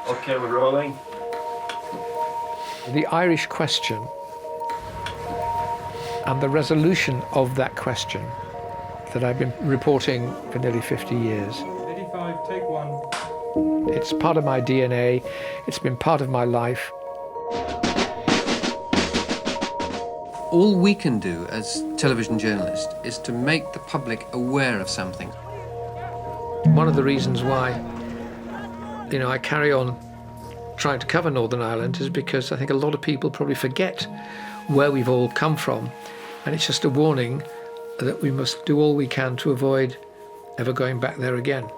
Okay, we're rolling. The Irish question and the resolution of that question that I've been reporting for nearly 50 years. 85, take one. It's part of my DNA. It's been part of my life. All we can do as television journalists is to make the public aware of something. One of the reasons why, I carry on trying to cover Northern Ireland is because I think a lot of people probably forget where we've all come from. And it's just a warning that we must do all we can to avoid ever going back there again.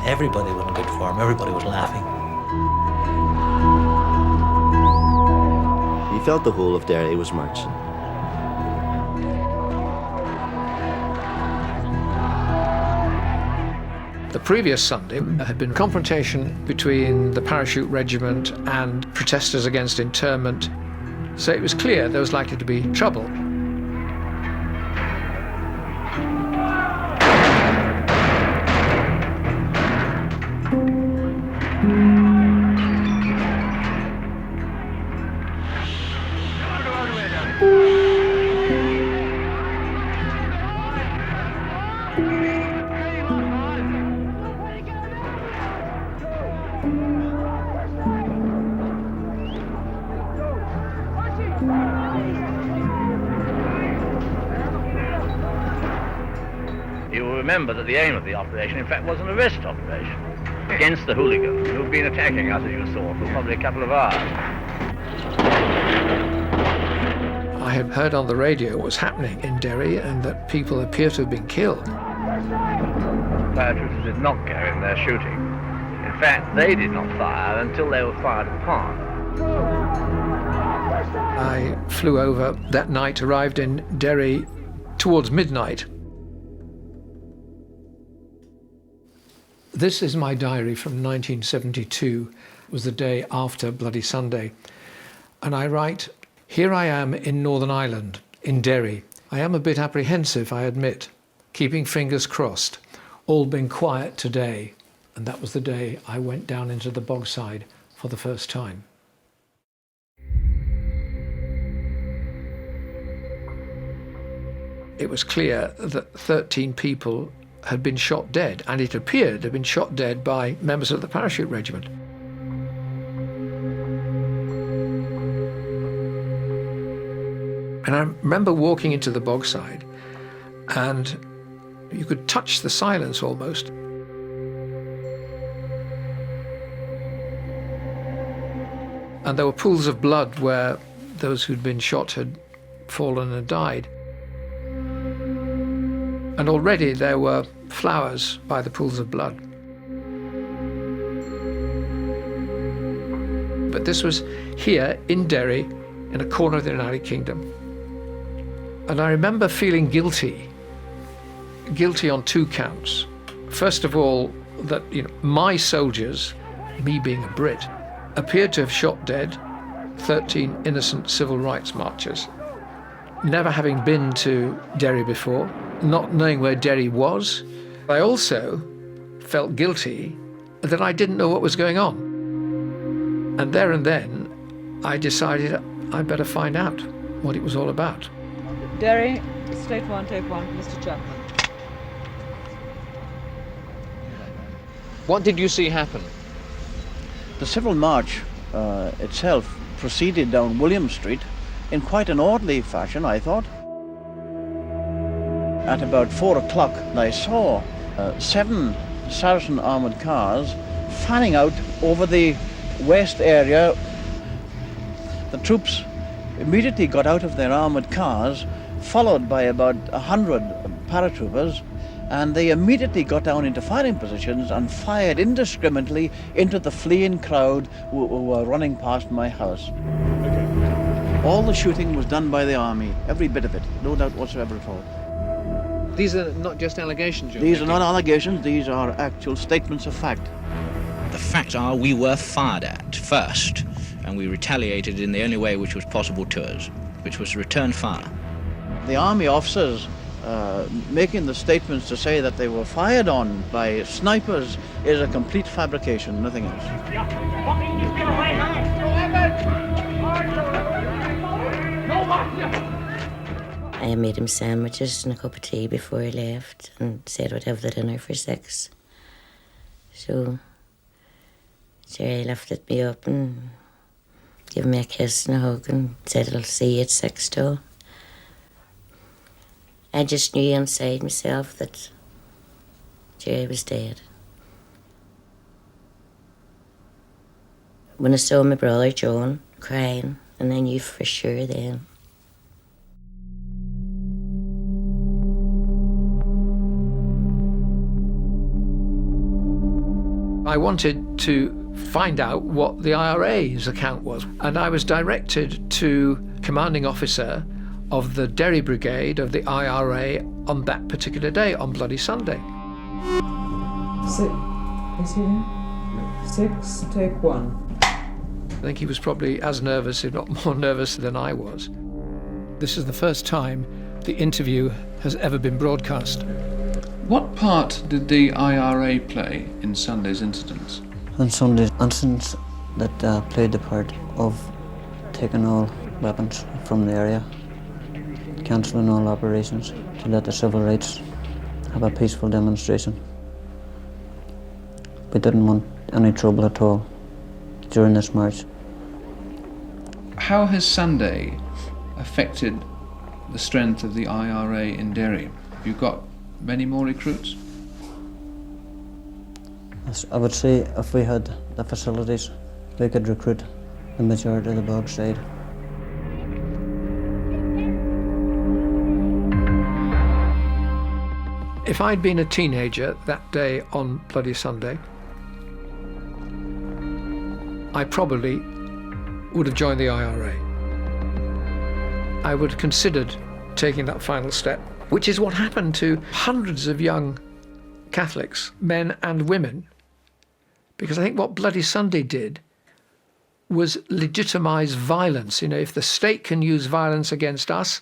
Everybody was in good form, everybody was laughing. You felt the whole of Derry was marching. The previous Sunday had been a confrontation between the parachute regiment and protesters against internment, so it was clear there was likely to be trouble. You will remember that the aim of the operation, in fact, was an arrest operation against the hooligans who have been attacking us, as you saw, for probably a couple of hours. I had heard on the radio what was happening in Derry and that people appear to have been killed. Paratroopers did not go in there shooting. In fact, they did not fire until they were fired upon. I flew over that night, arrived in Derry towards midnight. This is my diary from 1972. It was the day after Bloody Sunday. And I write, "Here I am in Northern Ireland, in Derry. I am a bit apprehensive, I admit. Keeping fingers crossed. All been quiet today." And that was the day I went down into the bogside for the first time. It was clear that 13 people had been shot dead, and it appeared to have been shot dead by members of the parachute regiment. And I remember walking into the bogside, and you could touch the silence almost. And there were pools of blood where those who'd been shot had fallen and died. And already there were flowers by the pools of blood. But this was here in Derry, in a corner of the United Kingdom. And I remember feeling guilty on two counts. First of all, that my soldiers, me being a Brit, appeared to have shot dead 13 innocent civil rights marchers. Never having been to Derry before, not knowing where Derry was, I also felt guilty that I didn't know what was going on. And there and then, I decided I'd better find out what it was all about. Derry, straight one, take one, Mr. Chapman. What did you see happen? The civil march itself proceeded down William Street in quite an orderly fashion, I thought. At about 4 o'clock, I saw 7 Saracen armoured cars fanning out over the west area. The troops immediately got out of their armoured cars, followed by about 100 paratroopers, and they immediately got down into firing positions and fired indiscriminately into the fleeing crowd who were running past my house. All the shooting was done by the army, every bit of it, no doubt whatsoever at all. These are not just allegations, These are not allegations, these are actual statements of fact. The facts are we were fired at first, and we retaliated in the only way which was possible to us, which was to return fire. The army officers making the statements to say that they were fired on by snipers is a complete fabrication, nothing else. I made him sandwiches and a cup of tea before he left and said we'd have the dinner for 6. So Jerry lifted me up and gave me a kiss and a hug and said, I'll see you at 6 though. I just knew inside myself that Jerry was dead. When I saw my brother John crying, and I knew for sure then. I wanted to find out what the IRA's account was, and I was directed to commanding officer of the Derry Brigade of the IRA on that particular day, on Bloody Sunday. 6. Is he there? 6, take 1. I think he was probably as nervous, if not more nervous than I was. This is the first time the interview has ever been broadcast. What part did the IRA play in Sunday's incidents? On Sunday's incidents that played the part of taking all weapons from the area, cancelling all operations to let the civil rights have a peaceful demonstration. We didn't want any trouble at all during this march. How has Sunday affected the strength of the IRA in Derry? Have you got many more recruits? I would say if we had the facilities, we could recruit the majority of the Bog side. If I'd been a teenager that day on Bloody Sunday, I probably would have joined the IRA. I would have considered taking that final step, which is what happened to hundreds of young Catholics, men and women, because I think what Bloody Sunday did was legitimise violence. You know, if the state can use violence against us,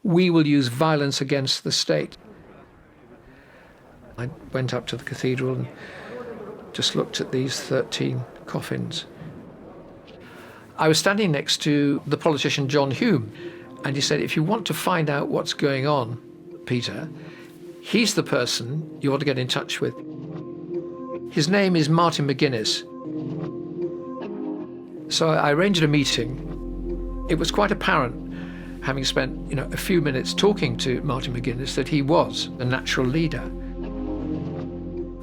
we will use violence against the state. I went up to the cathedral and just looked at these 13 coffins. I was standing next to the politician John Hume, and he said, if you want to find out what's going on, Peter, he's the person you want to get in touch with. His name is Martin McGuinness. So I arranged a meeting. It was quite apparent, having spent a few minutes talking to Martin McGuinness, that he was a natural leader.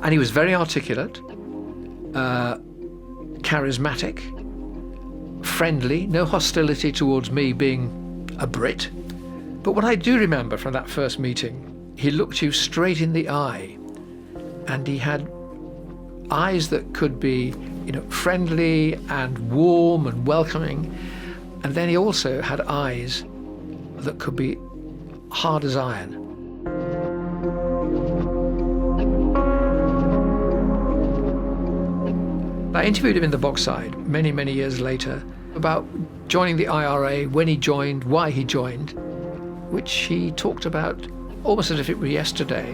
And he was very articulate, charismatic, friendly, no hostility towards me being a Brit. But what I do remember from that first meeting, he looked you straight in the eye, and he had eyes that could be, friendly and warm and welcoming, and then he also had eyes that could be hard as iron. I interviewed him in the Bogside many, many years later about joining the IRA, when he joined, why he joined, which he talked about almost as if it were yesterday.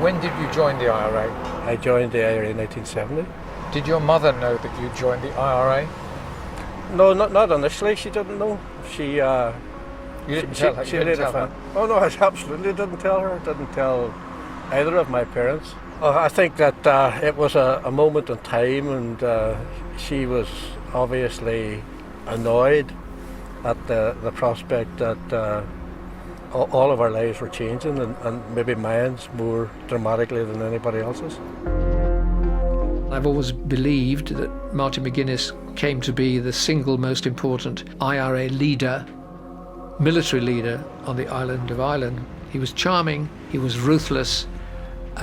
When did you join the IRA? I joined the IRA in 1970. Did your mother know that you joined the IRA? No, not initially. She didn't know. You didn't tell her? She later found. Oh no, I absolutely didn't tell her. Didn't tell either of my parents. I think that it was a moment in time, and she was obviously annoyed at the prospect that all of our lives were changing, and maybe mine's more dramatically than anybody else's. I've always believed that Martin McGuinness came to be the single most important IRA leader, military leader on the island of Ireland. He was charming, he was ruthless,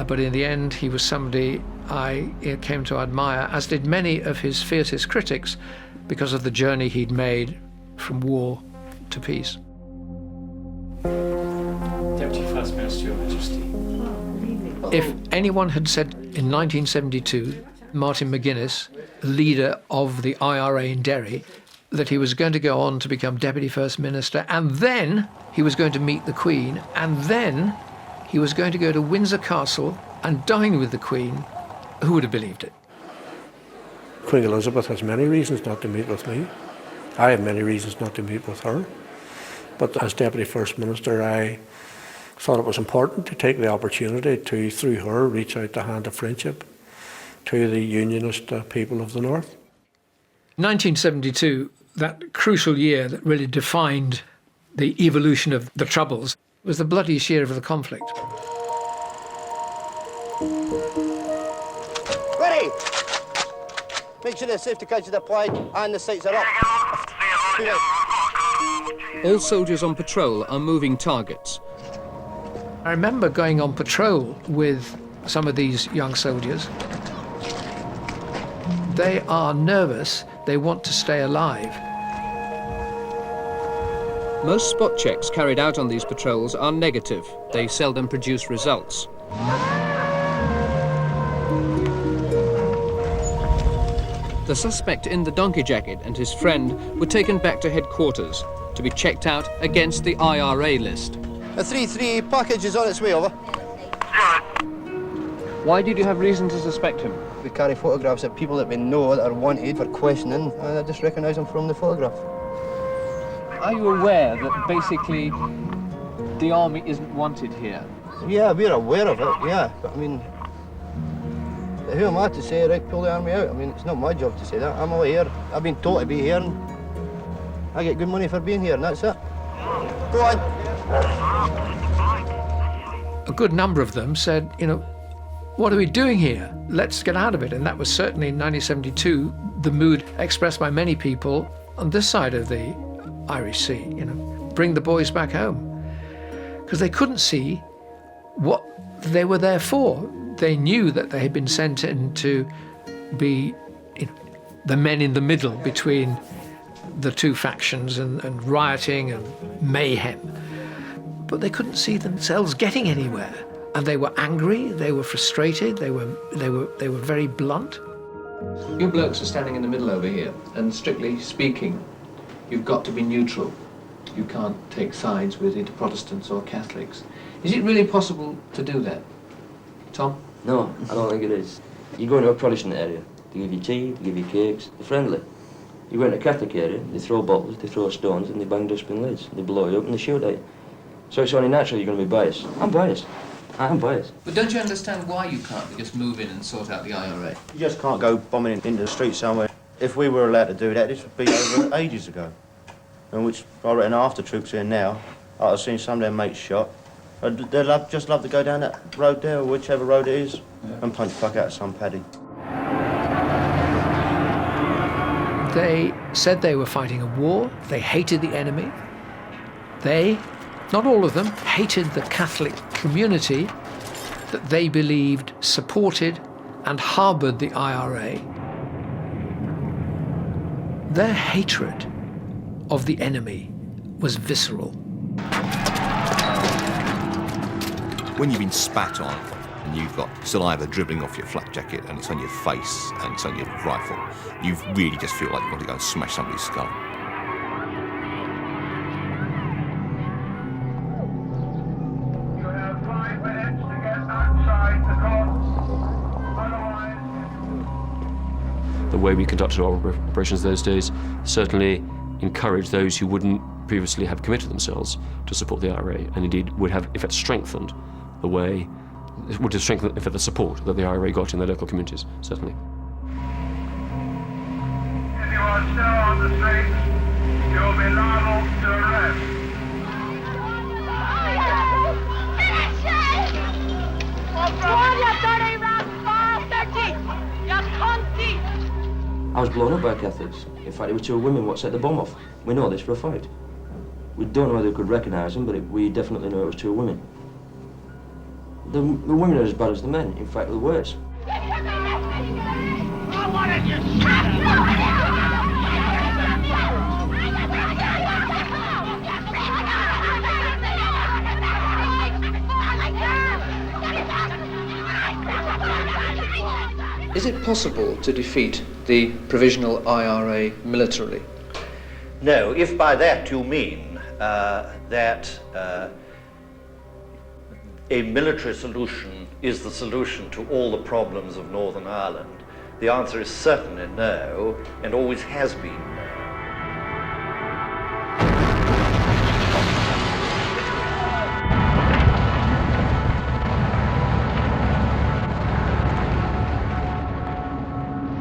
but in the end he was somebody I came to admire, as did many of his fiercest critics, because of the journey he'd made from war to peace. Deputy First Minister, Your Majesty. If anyone had said in 1972, Martin McGuinness, leader of the IRA in Derry, that he was going to go on to become Deputy First Minister, and then he was going to meet the Queen, and then he was going to go to Windsor Castle and dine with the Queen, who would have believed it? Queen Elizabeth has many reasons not to meet with me. I have many reasons not to meet with her. But as Deputy First Minister, I thought it was important to take the opportunity to, through her, reach out the hand of friendship to the Unionist people of the North. 1972, that crucial year that really defined the evolution of the Troubles, was the bloodiest year of the conflict. Ready! Make sure the safety catch is applied and the sights are up. All soldiers on patrol are moving targets. I remember going on patrol with some of these young soldiers. They are nervous, they want to stay alive. Most spot checks carried out on these patrols are negative. They seldom produce results. The suspect in the donkey jacket and his friend were taken back to headquarters to be checked out against the IRA list. A 3-3 package is on its way, over. Why did you have reason to suspect him? We carry photographs of people that we know that are wanted for questioning, and I just recognise them from the photograph. Are you aware that basically the army isn't wanted here? Yeah, we're aware of it, yeah. But I mean, who am I to say, right, pull the army out? I mean, it's not my job to say that. I'm aware. I've been told to be here, and I get good money for being here, and that's it. Go on. A good number of them said, you know, what are we doing here? Let's get out of it. And that was certainly in 1972 the mood expressed by many people on this side of the Irish Sea, you know, bring the boys back home. Because they couldn't see what they were there for. They knew that they had been sent in to be the men in the middle between the two factions and rioting and mayhem. But they couldn't see themselves getting anywhere. And they were angry, they were frustrated, they were very blunt. You blokes are standing in the middle over here, and strictly speaking, you've got to be neutral. You can't take sides with either Protestants or Catholics. Is it really possible to do that? Tom? No, I don't think it is. You go into a Protestant area, they give you tea, they give you cakes, they're friendly. You go into a Catholic area, they throw bottles, they throw stones, and they bang dustbin lids. They blow you up and they shoot at you. So it's only natural you're going to be biased. I'm biased. I'm biased. But don't you understand why you can't just move in and sort out the IRA? You just can't go bombing into the street somewhere. If we were allowed to do that, this would be over ages ago. And which, I reckon, after troops here now, I've seen some of their mates shot. They'd just love to go down that road there, or whichever road it is, and punch the fuck out of some paddy. They said they were fighting a war, they hated the enemy. They, not all of them, hated the Catholic community that they believed supported and harboured the IRA. Their hatred of the enemy was visceral. When you've been spat on and you've got saliva dribbling off your flak jacket and it's on your face and it's on your rifle, you really just feel like you want to go and smash somebody's skull. The way we conducted our operations those days certainly encouraged those who wouldn't previously have committed themselves to support the IRA, and indeed would have, in fact, strengthened the way, it would have strengthened, in fact, the support that the IRA got in their local communities, certainly. If you are still on the streets, you will be liable to arrest. I was blown up by Catholics. In fact, it was two women what set the bomb off. We know this for a fact. We don't know whether we could recognise them, but we definitely know it was two women. The women are as bad as the men, in fact, they're worse. Is it possible to defeat the provisional IRA militarily? No, if by that you mean that a military solution is the solution to all the problems of Northern Ireland, the answer is certainly no, and always has been no.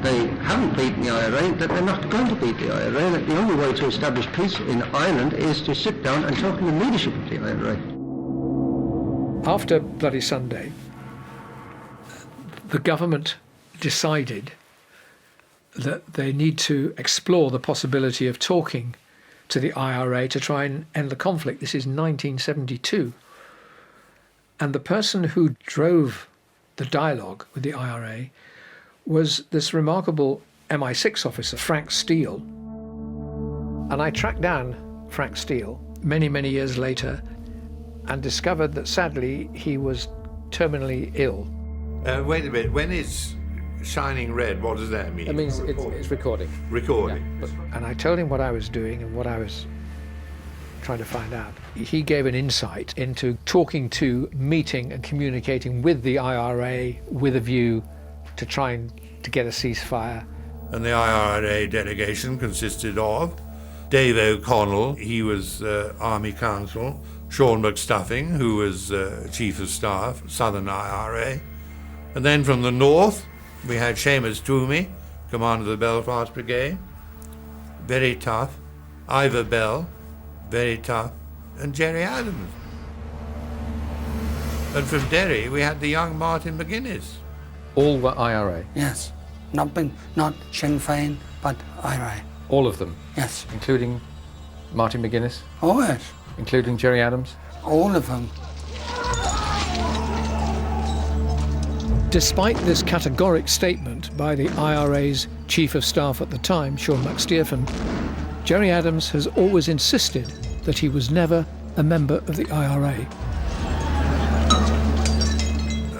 They haven't beaten the IRA, that they're not going to beat the IRA, that the only way to establish peace in Ireland is to sit down and talk to the leadership of the IRA. After Bloody Sunday, the government decided that they need to explore the possibility of talking to the IRA to try and end the conflict. This is 1972. And the person who drove the dialogue with the IRA was this remarkable MI6 officer, Frank Steele. And I tracked down Frank Steele many, many years later and discovered that sadly he was terminally ill. Wait a minute, when it's shining red, what does that mean? It means it's recording. Recording. Yeah, and I told him what I was doing and what I was trying to find out. He gave an insight into talking to, meeting and communicating with the IRA with a view to trying to get a ceasefire. And the IRA delegation consisted of Dave O'Connell, he was Army Counsel, Sean McStuffing, who was Chief of Staff, Southern IRA. And then from the north, we had Seamus Toomey, commander of the Belfast Brigade, very tough, Ivor Bell, very tough, and Jerry Adams. And from Derry, we had the young Martin McGuinness. All were IRA? Yes. Not Sinn Féin, but IRA. All of them? Yes. Including Martin McGuinness? Oh, yes. Including Jerry Adams? All of them. Despite this categoric statement by the IRA's Chief of Staff at the time, Sean McStearfen, Jerry Adams has always insisted that he was never a member of the IRA.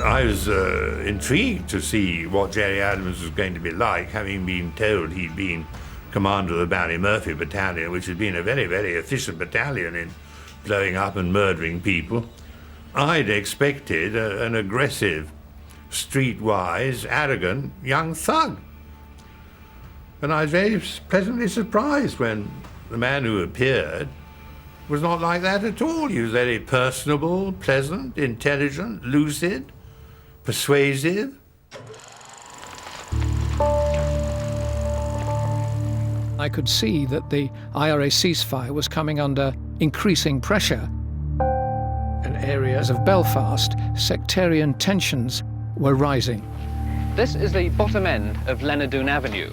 I was intrigued to see what Jerry Adams was going to be like, having been told he'd been commander of the Ballymurphy Battalion, which had been a very, very efficient battalion in blowing up and murdering people. I'd expected an aggressive, streetwise, arrogant young thug. And I was very pleasantly surprised when the man who appeared was not like that at all. He was very personable, pleasant, intelligent, lucid, persuasive. I could see that the IRA ceasefire was coming under increasing pressure. In areas of Belfast, sectarian tensions were rising. This is the bottom end of Lenadoon Avenue.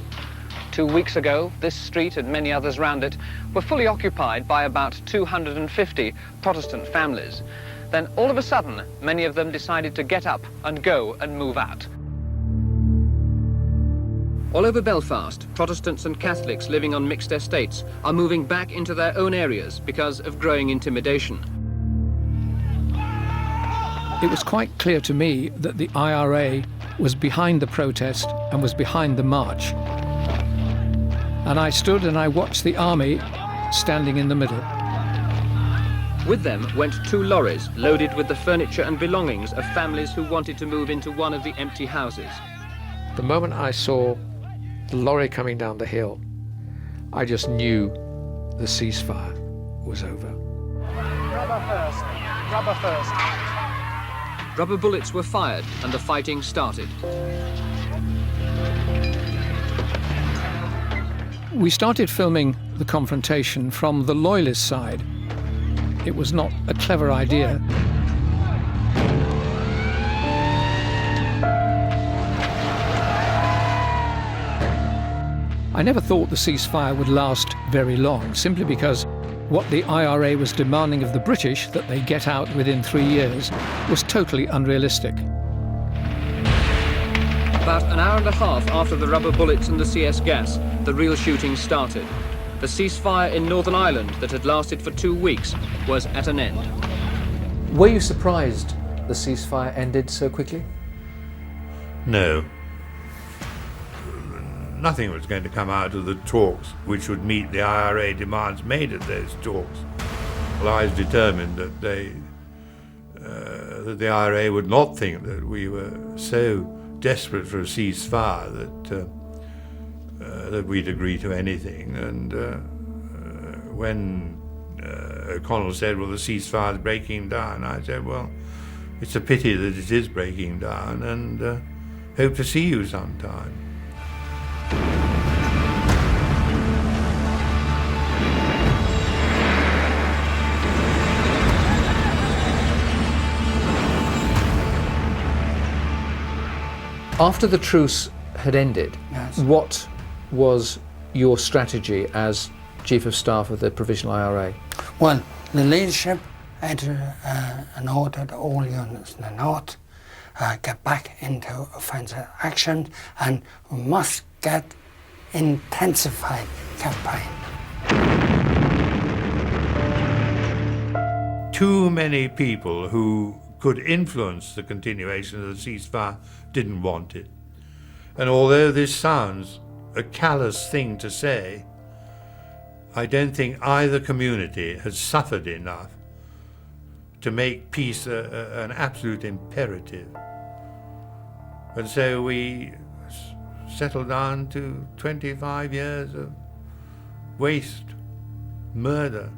2 weeks ago, this street and many others round it were fully occupied by about 250 Protestant families. Then all of a sudden, many of them decided to get up and go and move out. All over Belfast, Protestants and Catholics living on mixed estates are moving back into their own areas because of growing intimidation. It was quite clear to me that the IRA was behind the protest and was behind the march. And I stood and I watched the army standing in the middle. With them went 2 lorries loaded with the furniture and belongings of families who wanted to move into one of the empty houses. The moment I saw the lorry coming down the hill, I just knew the ceasefire was over. Rubber first. Rubber first. Rubber bullets were fired and the fighting started. We started filming the confrontation from the Loyalist side. It was not a clever idea. I never thought the ceasefire would last very long, simply because what the IRA was demanding of the British, that they get out within 3 years, was totally unrealistic. About an hour and a half after the rubber bullets and the CS gas, the real shooting started. The ceasefire in Northern Ireland that had lasted for 2 weeks was at an end. Were you surprised the ceasefire ended so quickly? No. Nothing was going to come out of the talks which would meet the IRA demands made at those talks. Well, I was determined that that the IRA would not think that we were so desperate for a ceasefire that we'd agree to anything. And when O'Connell said, well, the ceasefire is breaking down, I said, well, it's a pity that it is breaking down, and hope to see you sometime. After the truce had ended, Yes. what was your strategy as Chief of Staff of the Provisional IRA? Well, the leadership had an order to all units in the north, get back into offensive action, and we must get intensified campaign. Too many people who could influence the continuation of the ceasefire didn't want it. And although this sounds a callous thing to say, I don't think either community has suffered enough to make peace an absolute imperative. And so we settled down to 25 years of waste, murder.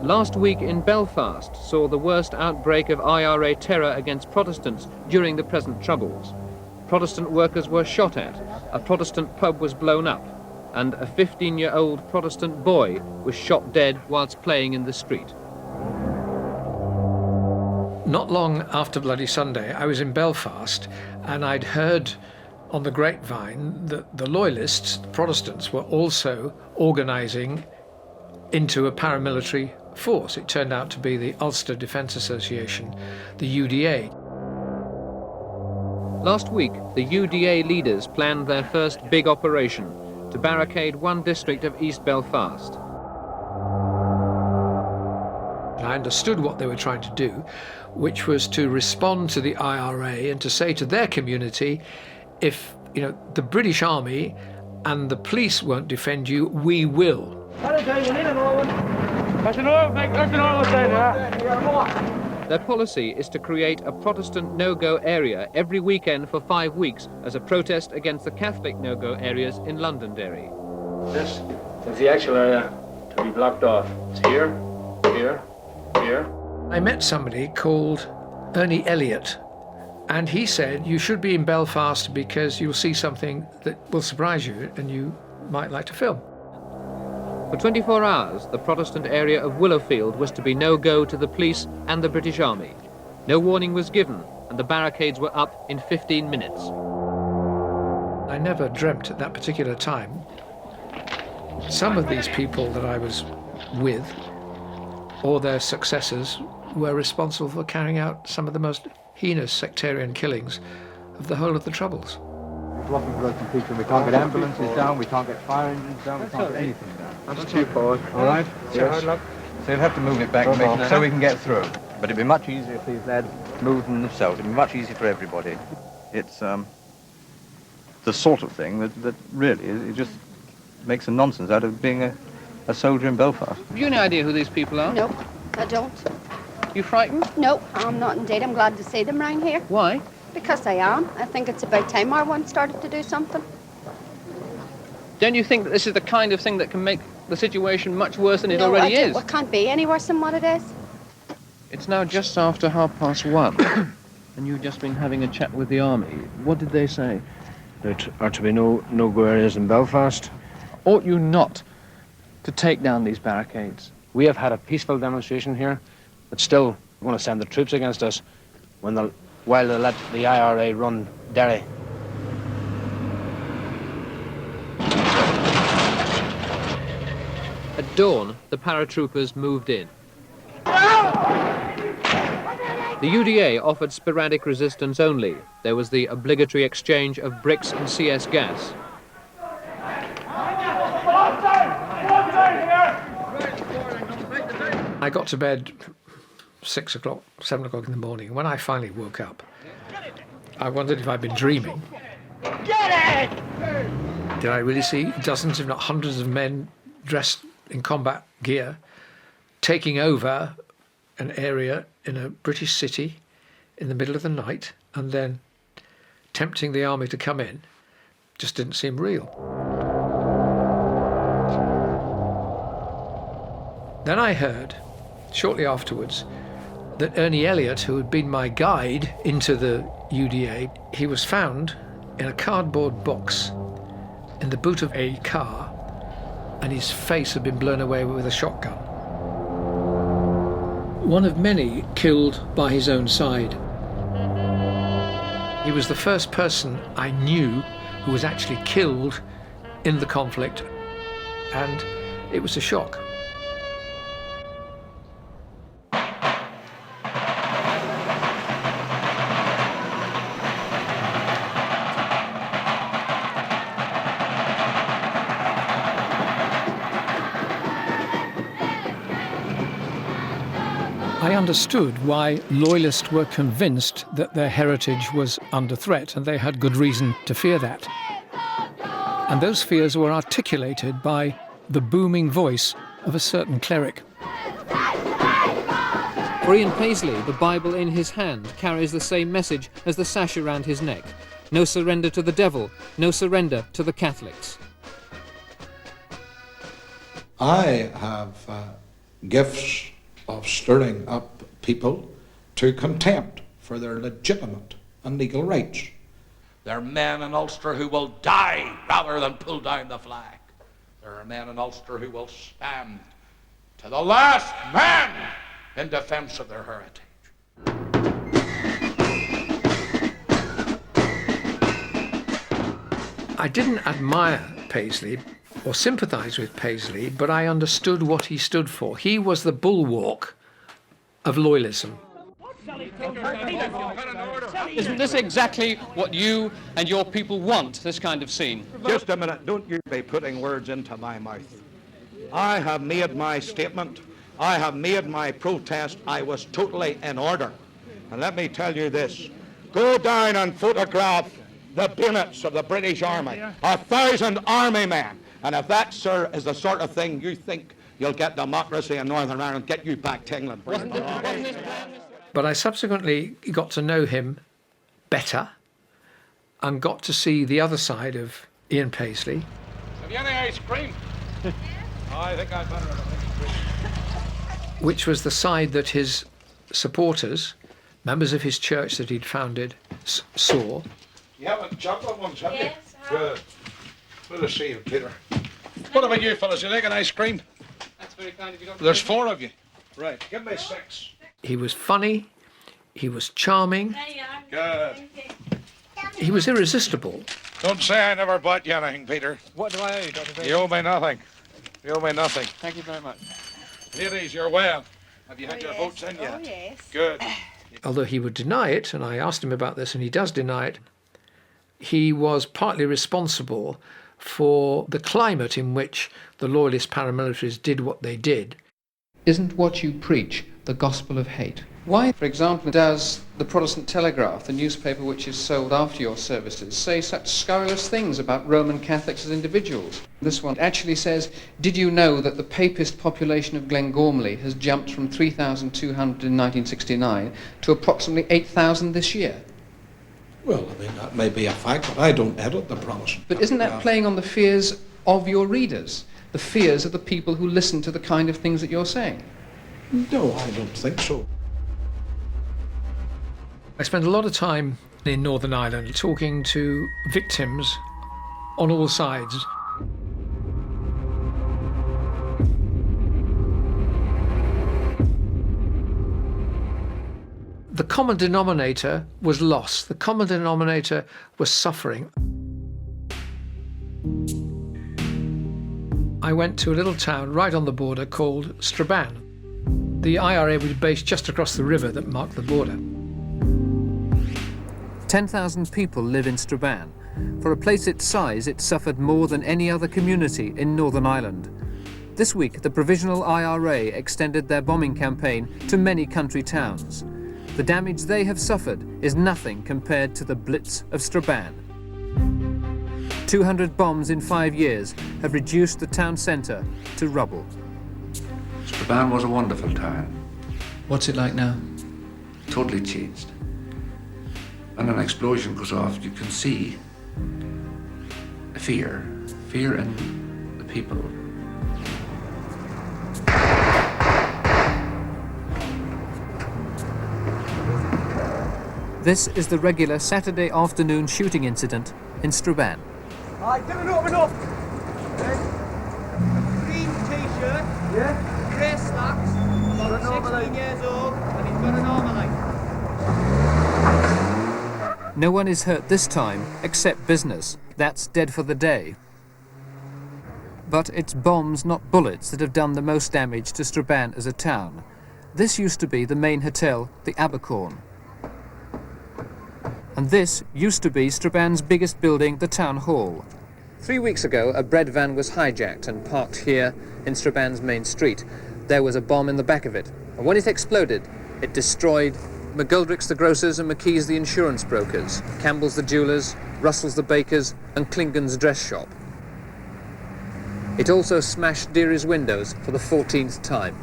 Last week in Belfast saw the worst outbreak of IRA terror against Protestants during the present Troubles. Protestant workers were shot at, a Protestant pub was blown up, and a 15-year-old Protestant boy was shot dead whilst playing in the street. Not long after Bloody Sunday, I was in Belfast, and I'd heard on the grapevine that the Loyalists, the Protestants, were also organising into a paramilitary force. It turned out to be the Ulster Defence Association, the UDA. Last week, the UDA leaders planned their first big operation to barricade one district of East Belfast. I understood what they were trying to do, which was to respond to the IRA and to say to their community, if the British Army and the police won't defend you, we will. Their policy is to create a Protestant no-go area every weekend for 5 weeks as a protest against the Catholic no-go areas in Londonderry. This is the actual area to be blocked off. It's here, here, here. I met somebody called Ernie Elliott, and he said you should be in Belfast because you'll see something that will surprise you and you might like to film. For 24 hours, the Protestant area of Willowfield was to be no-go to the police and the British Army. No warning was given, and the barricades were up in 15 minutes. I never dreamt at that particular time some of these people that I was with, or their successors, were responsible for carrying out some of the most heinous sectarian killings of the whole of the Troubles. Blocking roads completely. We can't get ambulances down, we can't get fire engines down, we can't get anything down. That's too forward. All right? Yes. So you'll have to move it back so we can get through. But it'd be much easier if these lads moved them themselves. It'd be much easier for everybody. It's the sort of thing that really, it just makes a nonsense out of being a soldier in Belfast. Have you any idea who these people are? No, I don't. You frightened? No, I'm not indeed. I'm glad to see them round here. Why? Because I am. I think it's about time our one started to do something. Don't you think that this is the kind of thing that can make the situation much worse than it already is? It can't be any worse than what it is. It's now just after 1:30, and you've just been having a chat with the army. What did they say? There are to be no-go areas in Belfast. Ought you not to take down these barricades? We have had a peaceful demonstration here, but still want to send the troops against us when the while they let the IRA run Derry. At dawn, the paratroopers moved in. The UDA offered sporadic resistance only. There was the obligatory exchange of bricks and CS gas. I got to bed 6 o'clock, 7 o'clock in the morning. When I finally woke up, I wondered if I'd been dreaming. Get it! Did I really see dozens, if not hundreds of men dressed in combat gear taking over an area in a British city in the middle of the night and then tempting the army to come in? Just didn't seem real. Then I heard, shortly afterwards, that Ernie Elliott, who had been my guide into the UDA, he was found in a cardboard box in the boot of a car, and his face had been blown away with a shotgun. One of many killed by his own side. He was the first person I knew who was actually killed in the conflict, and it was a shock. I understood why loyalists were convinced that their heritage was under threat, and they had good reason to fear that. And those fears were articulated by the booming voice of a certain cleric. For Ian Paisley, the Bible in his hand carries the same message as the sash around his neck. No surrender to the devil, no surrender to the Catholics. I have gifts of stirring up people to contempt for their legitimate and legal rights. There are men in Ulster who will die rather than pull down the flag. There are men in Ulster who will stand to the last man in defence of their heritage. I didn't admire Paisley or sympathise with Paisley, but I understood what he stood for. He was the bulwark of loyalism. Isn't this exactly what you and your people want, this kind of scene? Just a minute, don't you be putting words into my mouth. I have made my statement. I have made my protest. I was totally in order. And let me tell you this. Go down and photograph the bayonets of the British Army. 1,000 army men. And if that, sir, is the sort of thing you think you'll get democracy in Northern Ireland, get you back to England. But I subsequently got to know him better and got to see the other side of Ian Paisley. Have you any ice cream? I think I'd better have an ice cream. Which was the side that his supporters, members of his church that he'd founded, saw. You haven't chocolate ones, have Yes, you? Good. Good to see you, Peter. What about you fellas? You like an ice cream? That's very kind of you. There's 4 of you. Right, give me 6. He was funny, he was charming, Good. he was irresistible. Don't say I never bought you anything, Peter. What do I owe you, Dr. Bates? You owe me nothing. You owe me nothing. Thank you very much. Ladies, you're well. Have you had your votes in yet? Oh, yes. Good. Although he would deny it, and I asked him about this, and he does deny it, he was partly responsible for the climate in which the loyalist paramilitaries did what they did. Isn't what you preach the gospel of hate? Why, for example, does the Protestant Telegraph, the newspaper which is sold after your services, say such scurrilous things about Roman Catholics as individuals? This one actually says, did you know that the papist population of Glengormley has jumped from 3,200 in 1969 to approximately 8,000 this year? Well, I mean, that may be a fact, but I don't edit the Protestant. But isn't that playing on the fears of your readers? The fears of the people who listen to the kind of things that you're saying? No, I don't think so. I spent a lot of time in Northern Ireland talking to victims on all sides. The common denominator was loss. The common denominator was suffering. I went to a little town right on the border called Strabane. The IRA was based just across the river that marked the border. 10,000 people live in Strabane. For a place its size, it suffered more than any other community in Northern Ireland. This week, the Provisional IRA extended their bombing campaign to many country towns. The damage they have suffered is nothing compared to the Blitz of Strabane. 200 bombs in 5 years have reduced the town centre to rubble. Strabane was a wonderful town. What's it like now? Totally changed. When an explosion goes off, you can see fear in the people. This is the regular Saturday afternoon shooting incident in Strabane. Alright, give it up. Green t-shirt. Yeah. Grey slacks. About 16 years old, and he's got an Armalite. No one is hurt this time except business. That's dead for the day. But it's bombs, not bullets, that have done the most damage to Strabane as a town. This used to be the main hotel, the Abercorn. And this used to be Strabane's biggest building, the town hall. 3 weeks ago, a bread van was hijacked and parked here in Strabane's main street. There was a bomb in the back of it, and when it exploded, it destroyed McGoldrick's the grocers and McKee's the insurance brokers, Campbell's the jewellers, Russell's the bakers, and Klingen's dress shop. It also smashed Deary's windows for the 14th time.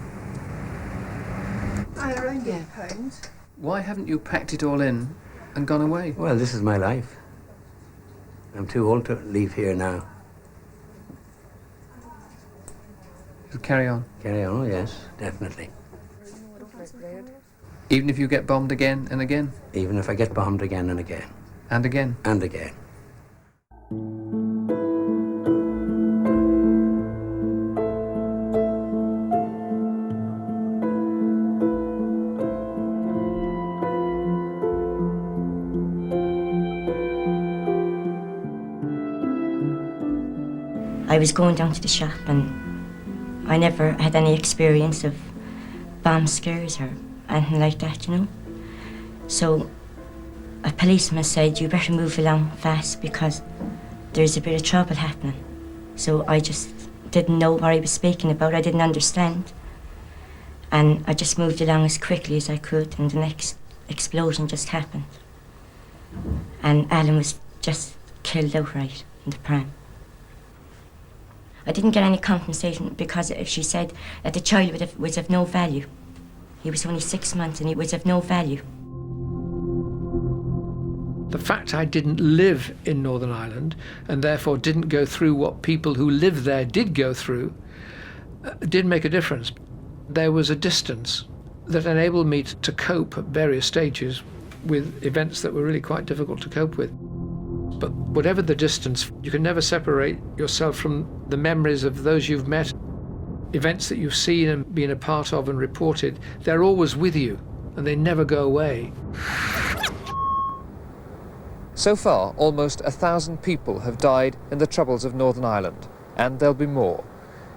£100. Why haven't you packed it all in and gone away? Well, this is my life. I'm too old to leave here now. Carry on. Carry on, yes, definitely. Even if you get bombed again and again? Even if I get bombed again and again. And again? And again. I was going down to the shop and I never had any experience of bomb scares or anything like that, you know. So a policeman said, you better move along fast because there's a bit of trouble happening. So I just didn't know what he was speaking about. I didn't understand. And I just moved along as quickly as I could, and the next explosion just happened. And Alan was just killed outright in the pram. I didn't get any compensation because she said that the child was of no value. He was only 6 months and he was of no value. The fact I didn't live in Northern Ireland and therefore didn't go through what people who lived there did go through did make a difference. There was a distance that enabled me to cope at various stages with events that were really quite difficult to cope with. But whatever the distance, you can never separate yourself from the memories of those you've met, events that you've seen and been a part of and reported. They're always with you and they never go away. So far, almost 1,000 people have died in the troubles of Northern Ireland, and there'll be more.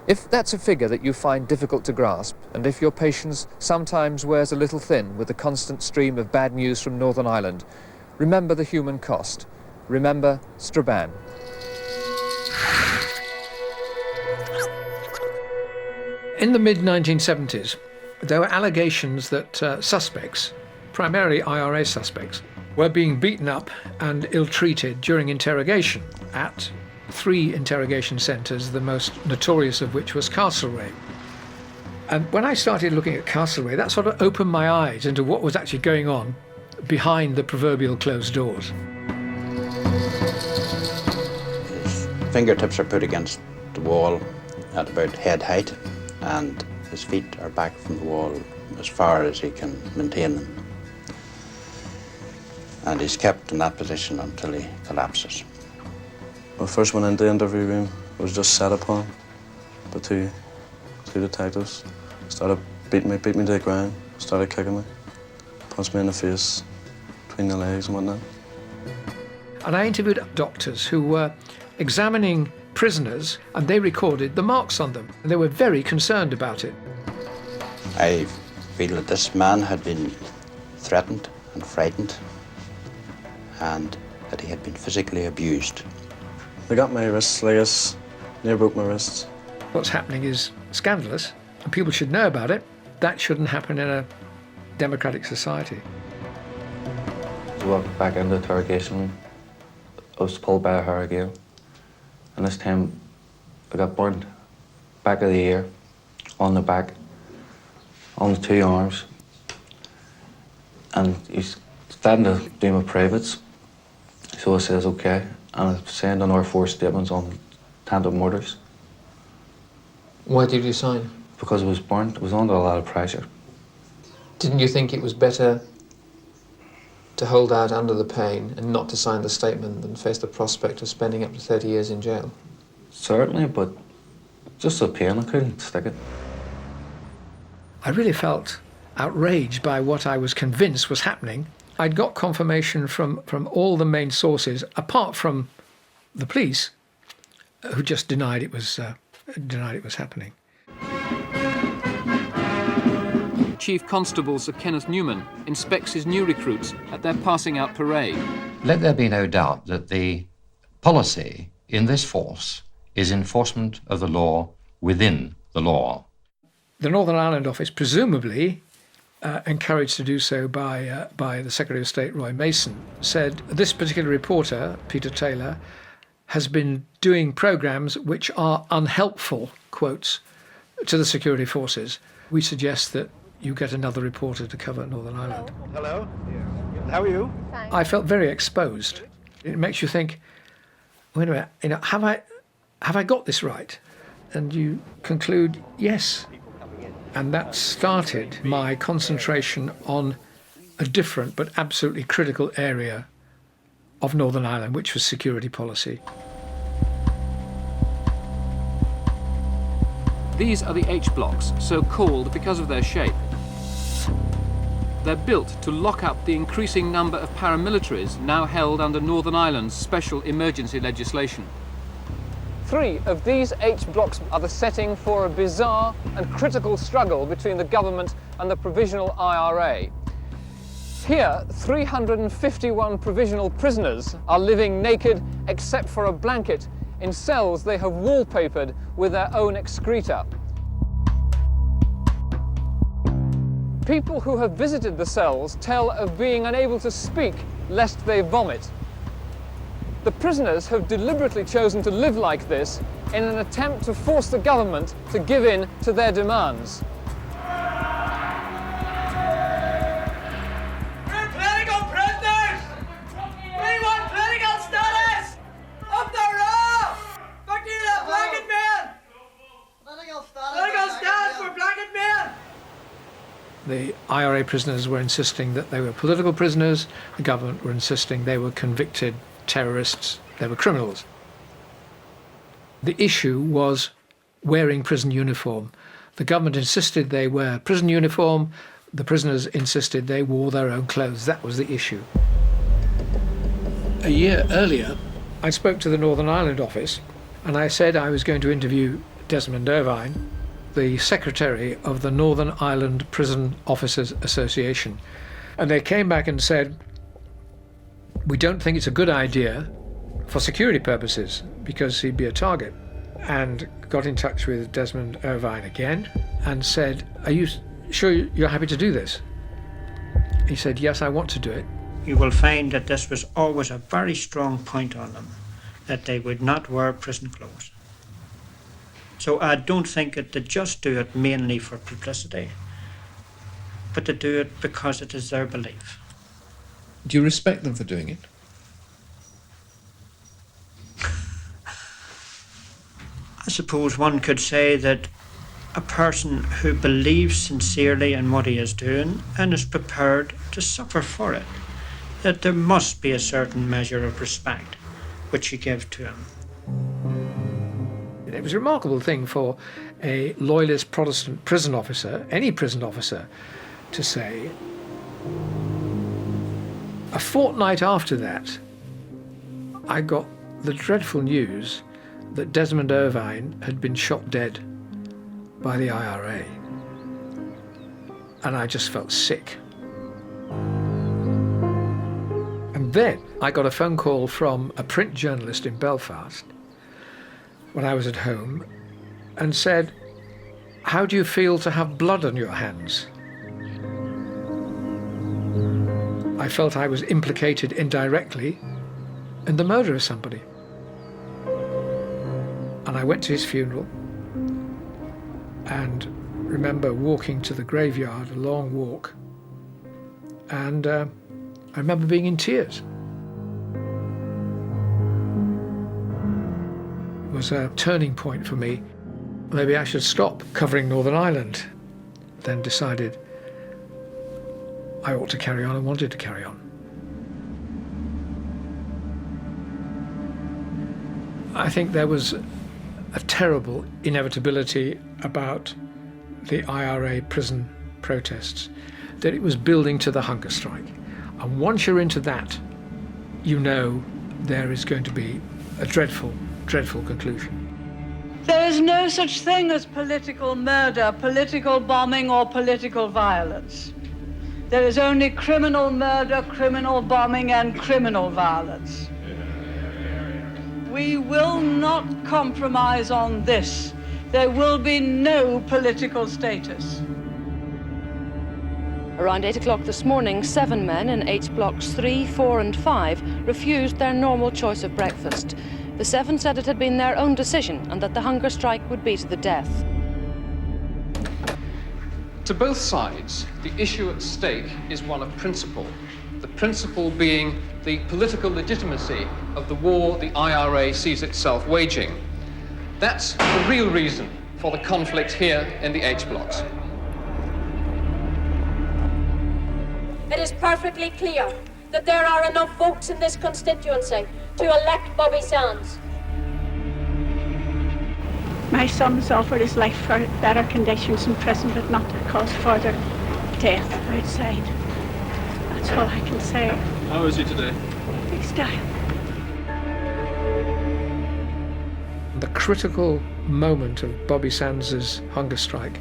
If that's a figure that you find difficult to grasp, and if your patience sometimes wears a little thin with the constant stream of bad news from Northern Ireland, remember the human cost. Remember Strabane. In the mid-1970s, there were allegations that suspects, primarily IRA suspects, were being beaten up and ill-treated during interrogation at 3 interrogation centres, the most notorious of which was Castlereagh. And when I started looking at Castlereagh, that sort of opened my eyes into what was actually going on behind the proverbial closed doors. His fingertips are put against the wall at about head height, and his feet are back from the wall as far as he can maintain them. And he's kept in that position until he collapses. When I first went into the interview room, I was just sat upon by two detectives. Started beating me to the ground, started kicking me, punch me in the face, between the legs and whatnot. And I interviewed doctors who were examining prisoners, and they recorded the marks on them. And they were very concerned about it. I feel that this man had been threatened and frightened, and that he had been physically abused. They got my wrists, like this. Near broke my wrists. What's happening is scandalous, and people should know about it. That shouldn't happen in a democratic society. I walked back into the interrogation room. I was pulled by a hair again, and this time I got burnt back of the ear, on the back, on the 2 arms, and he's starting to do my privates. So I says okay, and I signed on our 4 statements on tandem murders. Why did you sign? Because I was burnt, I was under a lot of pressure. Didn't you think it was better to hold out under the pain and not to sign the statement than face the prospect of spending up to 30 years in jail? Certainly, but just the pain, I couldn't stick it. I really felt outraged by what I was convinced was happening. I'd got confirmation from all the main sources, apart from the police, who just denied it was happening. Chief Constable Sir Kenneth Newman inspects his new recruits at their passing out parade. Let there be no doubt that the policy in this force is enforcement of the law within the law. The Northern Ireland office, presumably encouraged to do so by the Secretary of State Roy Mason, said this particular reporter, Peter Taylor, has been doing programmes which are unhelpful, quotes, to the security forces. We suggest that you get another reporter to cover Northern Ireland. Hello. How are you? Fine. I felt very exposed. It makes you think, wait a minute, have I got this right? And you conclude, yes. And that started my concentration on a different but absolutely critical area of Northern Ireland, which was security policy. These are the H-blocks, so called because of their shape. They're built to lock up the increasing number of paramilitaries now held under Northern Ireland's special emergency legislation. 3 of these H-blocks are the setting for a bizarre and critical struggle between the government and the Provisional IRA. Here, 351 provisional prisoners are living naked except for a blanket in cells they have wallpapered with their own excreta. People who have visited the cells tell of being unable to speak lest they vomit. The prisoners have deliberately chosen to live like this in an attempt to force the government to give in to their demands. We're political prisoners! We want political status! Up the row! Back to the blanket man! Political status for blanket men! The IRA prisoners were insisting that they were political prisoners. The government were insisting they were convicted terrorists, they were criminals. The issue was wearing prison uniform. The government insisted they wear prison uniform. The prisoners insisted they wore their own clothes. That was the issue. A year earlier, I spoke to the Northern Ireland office and I said I was going to interview Desmond Irvine, the secretary of the Northern Ireland Prison Officers Association. And they came back and said, we don't think it's a good idea for security purposes because he'd be a target. And got in touch with Desmond Irvine again and said, are you sure you're happy to do this? He said, yes, I want to do it. You will find that this was always a very strong point on them, that they would not wear prison clothes. So I don't think that they just do it mainly for publicity, but they do it because it is their belief. Do you respect them for doing it? I suppose one could say that a person who believes sincerely in what he is doing and is prepared to suffer for it, that there must be a certain measure of respect which you give to him. It was a remarkable thing for a loyalist Protestant prison officer, any prison officer, to say, A fortnight after that, I got the dreadful news that Desmond Irvine had been shot dead by the IRA. And I just felt sick. And then I got a phone call from a print journalist in Belfast when I was at home and said, "How do you feel to have blood on your hands?" I felt I was implicated indirectly in the murder of somebody. And I went to his funeral and remember walking to the graveyard, a long walk, and I remember being in tears. It was a turning point for me. Maybe I should stop covering Northern Ireland. Then decided I ought to carry on and wanted to carry on. I think there was a terrible inevitability about the IRA prison protests, that it was building to the hunger strike. And once you're into that, you know there is going to be a dreadful, dreadful conclusion. There is no such thing as political murder, political bombing, or political violence. There is only criminal murder, criminal bombing, and criminal violence. We will not compromise on this. There will be no political status. Around 8 o'clock this morning, 7 men in H blocks 3, 4, and 5 refused their normal choice of breakfast. The 7 said it had been their own decision and that the hunger strike would be to the death. To both sides, the issue at stake is one of principle. The principle being the political legitimacy of the war the IRA sees itself waging. That's the real reason for the conflict here in the H blocks. It is perfectly clear that there are enough votes in this constituency to elect Bobby Sands. My son's offered his life for better conditions in prison, but not to cause further death outside. That's all I can say. How is he today? He's dying. The critical moment of Bobby Sands's hunger strike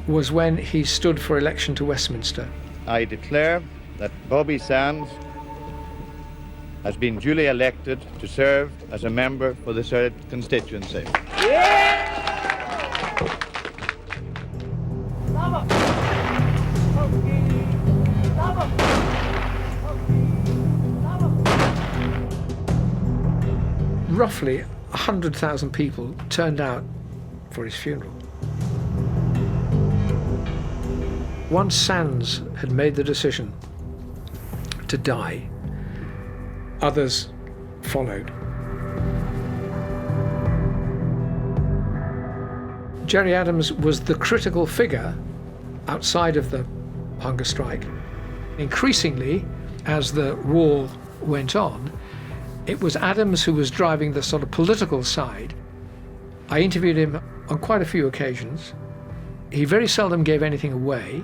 was when he stood for election to Westminster. I declare that Bobby Sands has been duly elected to serve as a member for the third constituency. Roughly 100,000 people turned out for his funeral. Once Sands had made the decision to die, others followed. Gerry Adams was the critical figure outside of the hunger strike. Increasingly, as the war went on, it was Adams who was driving the sort of political side. I interviewed him on quite a few occasions. He very seldom gave anything away.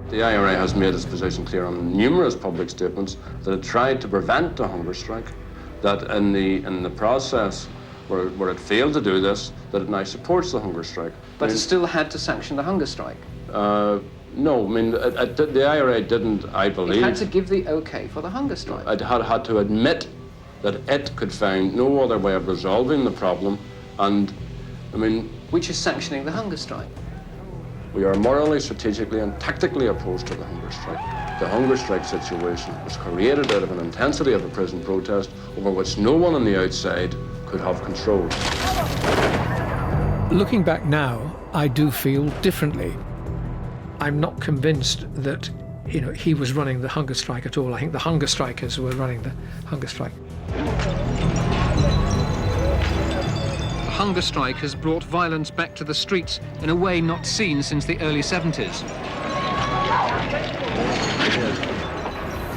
The IRA has made its position clear on numerous public statements that it tried to prevent the hunger strike, that in the process where it failed to do this, that it now supports the hunger strike. But it still had to sanction the hunger strike. No, I mean, the IRA didn't, I believe. It had to give the okay for the hunger strike. It had to admit that it could find no other way of resolving the problem, and, I mean... Which is sanctioning the hunger strike. We are morally, strategically, and tactically opposed to the hunger strike. The hunger strike situation was created out of an intensity of a prison protest over which no one on the outside could have control. Looking back now, I do feel differently. I'm not convinced that, he was running the hunger strike at all. I think the hunger strikers were running the hunger strike. The hunger strike has brought violence back to the streets in a way not seen since the early 70s.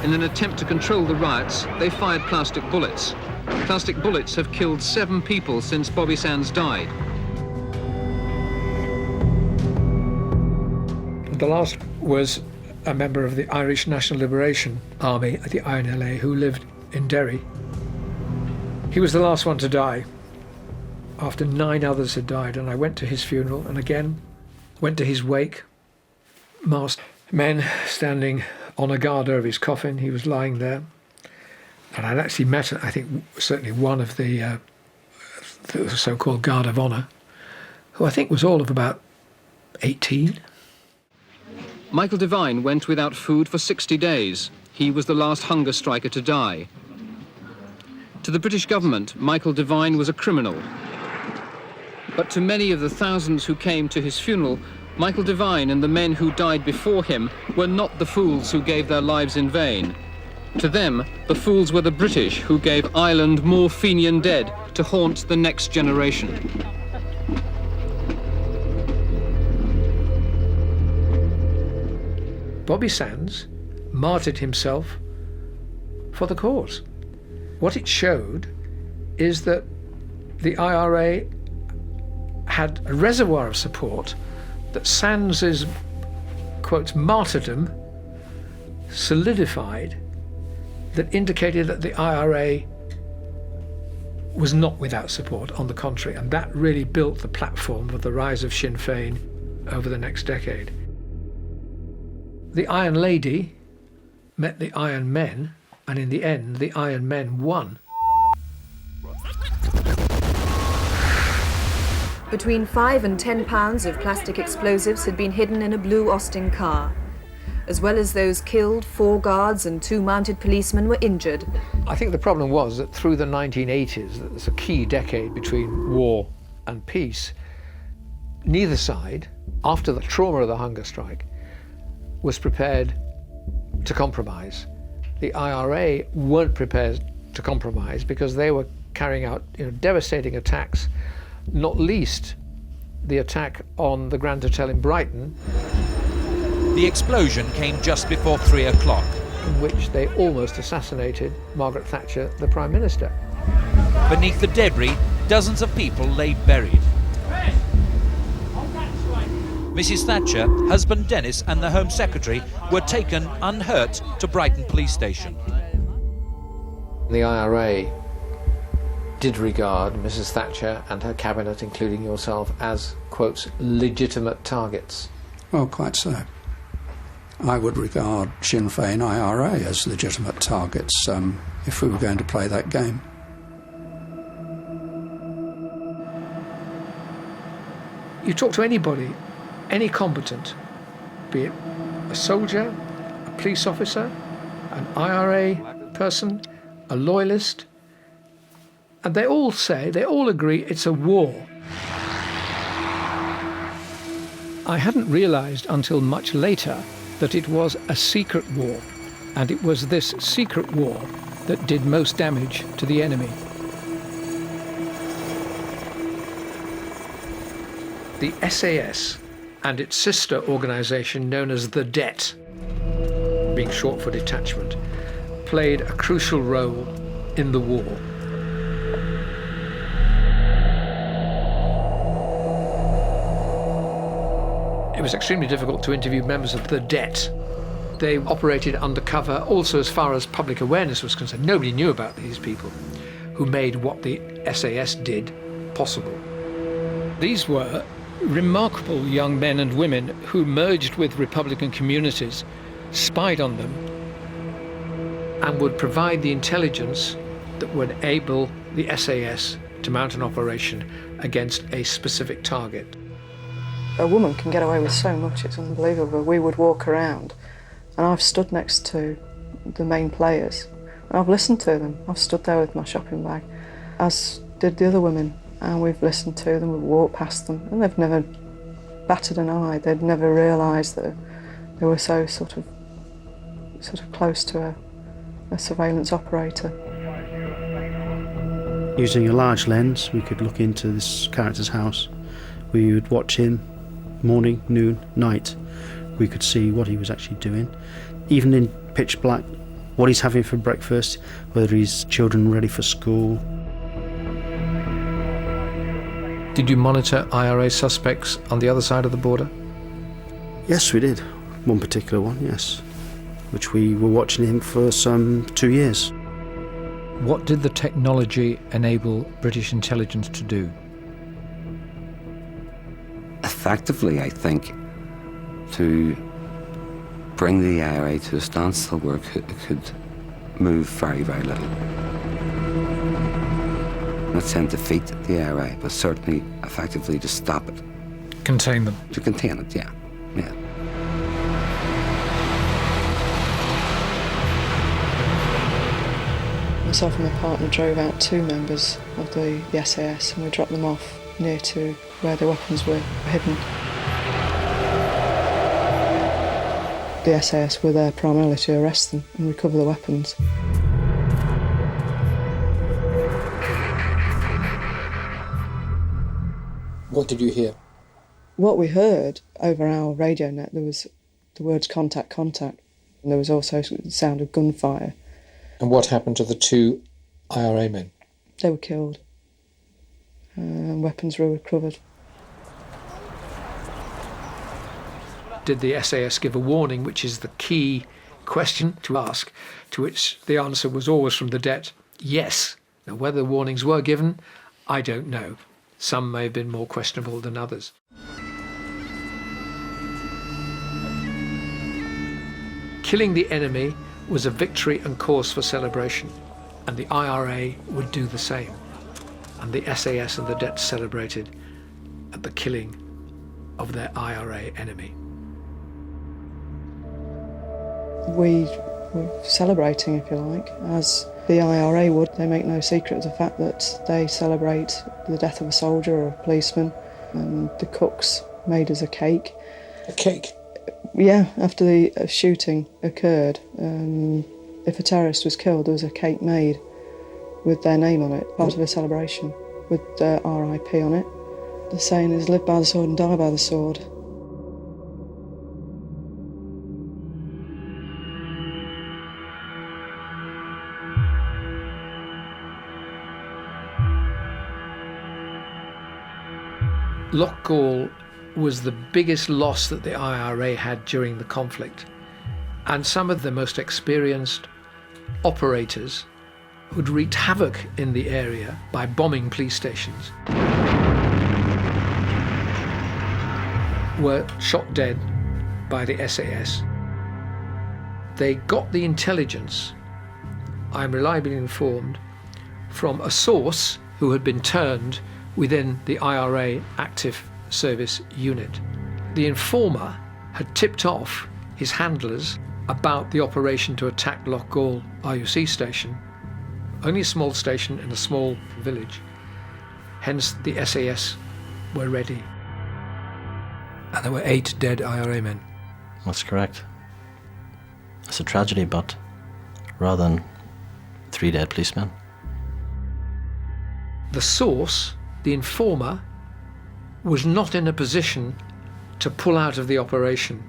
In an attempt to control the riots, they fired plastic bullets. Plastic bullets have killed 7 people since Bobby Sands died. The last was a member of the Irish National Liberation Army, the INLA, who lived in Derry. He was the last one to die after 9 others had died, and I went to his funeral and again went to his wake. Masked men standing on a guard over his coffin. He was lying there. And I'd actually met, I think, certainly one of the so-called Guard of Honour, who I think was all of about 18. Michael Devine went without food for 60 days. He was the last hunger striker to die. To the British government, Michael Devine was a criminal. But to many of the thousands who came to his funeral, Michael Devine and the men who died before him were not the fools who gave their lives in vain. To them, the fools were the British who gave Ireland more Fenian dead to haunt the next generation. Bobby Sands martyred himself for the cause. What it showed is that the IRA had a reservoir of support, that Sands's, quote, martyrdom solidified, that indicated that the IRA was not without support, on the contrary, and that really built the platform of the rise of Sinn Féin over the next decade. The Iron Lady met the Iron Men, and in the end, the Iron Men won. Between 5 and 10 pounds of plastic explosives had been hidden in a blue Austin car. As well as those killed, 4 guards and 2 mounted policemen were injured. I think the problem was that through the 1980s, that was a key decade between war and peace, neither side, after the trauma of the hunger strike, was prepared to compromise. The IRA weren't prepared to compromise because they were carrying out devastating attacks, not least the attack on the Grand Hotel in Brighton. The explosion came just before 3 o'clock. In which they almost assassinated Margaret Thatcher, the Prime Minister. Beneath the debris, dozens of people lay buried. Mrs. Thatcher, husband Dennis and the Home Secretary were taken unhurt to Brighton Police Station. The IRA did regard Mrs. Thatcher and her cabinet, including yourself, as, quotes, legitimate targets. Well, quite so. I would regard Sinn Féin IRA as legitimate targets if we were going to play that game. You talk to anybody, any combatant, be it a soldier, a police officer, an IRA person, a loyalist, and they all agree it's a war. I hadn't realised until much later that it was a secret war, and it was this secret war that did most damage to the enemy. The SAS and its sister organisation known as the Det, being short for detachment, played a crucial role in the war. It was extremely difficult to interview members of the Det. They operated undercover, also as far as public awareness was concerned. Nobody knew about these people who made what the SAS did possible. These were remarkable young men and women who merged with Republican communities, spied on them, and would provide the intelligence that would enable the SAS to mount an operation against a specific target. A woman can get away with so much, it's unbelievable. We would walk around and I've stood next to the main players and I've listened to them. I've stood there with my shopping bag, as did the other women, and we've listened to them, we've walked past them, and they've never batted an eye. They'd never realised that they were so sort of close to a surveillance operator. Using a large lens, we could look into this character's house. We would watch him morning, noon, night. We could see what he was actually doing, even in pitch black, what he's having for breakfast, whether his children ready for school. Did you monitor IRA suspects on the other side of the border? Yes, we did. One particular one, yes, which we were watching him for some 2 years. What did the technology enable British intelligence to do? Effectively, I think, to bring the IRA to a standstill where it could move very, very little. Not saying defeat the IRA, but certainly effectively to stop it. Contain them? To contain it, yeah. Yeah. Myself and my partner drove out 2 members of the SAS and we dropped them off near to where the weapons were hidden. The SAS were there primarily to arrest them and recover the weapons. What did you hear? What we heard over our radio net, there was the words contact, contact, and there was also the sound of gunfire. And what happened to the 2 IRA men? They were killed. Weapons were recovered. Did the SAS give a warning, which is the key question to ask, to which the answer was always from the det, yes. Now, whether warnings were given, I don't know. Some may have been more questionable than others. Killing the enemy was a victory and cause for celebration, and the IRA would do the same. And the SAS and the det celebrated at the killing of their IRA enemy. We were celebrating, if you like, as the IRA would. They make no secret of the fact that they celebrate the death of a soldier or a policeman, and the cooks made us a cake. A cake? Yeah, after the shooting occurred, if a terrorist was killed, there was a cake made with their name on it, part of a celebration, with RIP on it. The saying is, live by the sword and die by the sword. Loughgall was the biggest loss that the IRA had during the conflict, and some of the most experienced operators who'd wreaked havoc in the area by bombing police stations were shot dead by the SAS. They got the intelligence, I'm reliably informed, from a source who had been turned within the IRA active service unit. The informer had tipped off his handlers about the operation to attack Loughgall RUC station, only a small station in a small village. Hence the SAS were ready. And there were 8 dead IRA men. That's correct. It's a tragedy, but rather than 3 dead policemen. The source, the informer, was not in a position to pull out of the operation.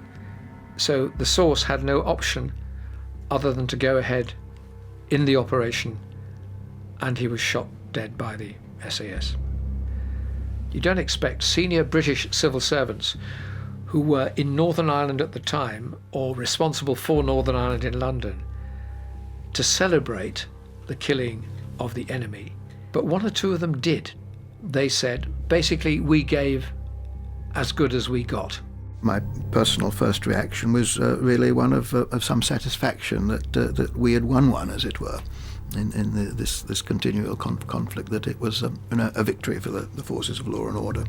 So the source had no option other than to go ahead in the operation, and he was shot dead by the SAS. You don't expect senior British civil servants who were in Northern Ireland at the time, or responsible for Northern Ireland in London, to celebrate the killing of the enemy. But 1 or 2 of them did. They said, basically, we gave as good as we got. My personal first reaction was really one of some satisfaction that we had won one, as it were, in this continual conflict, that it was a victory for the forces of law and order.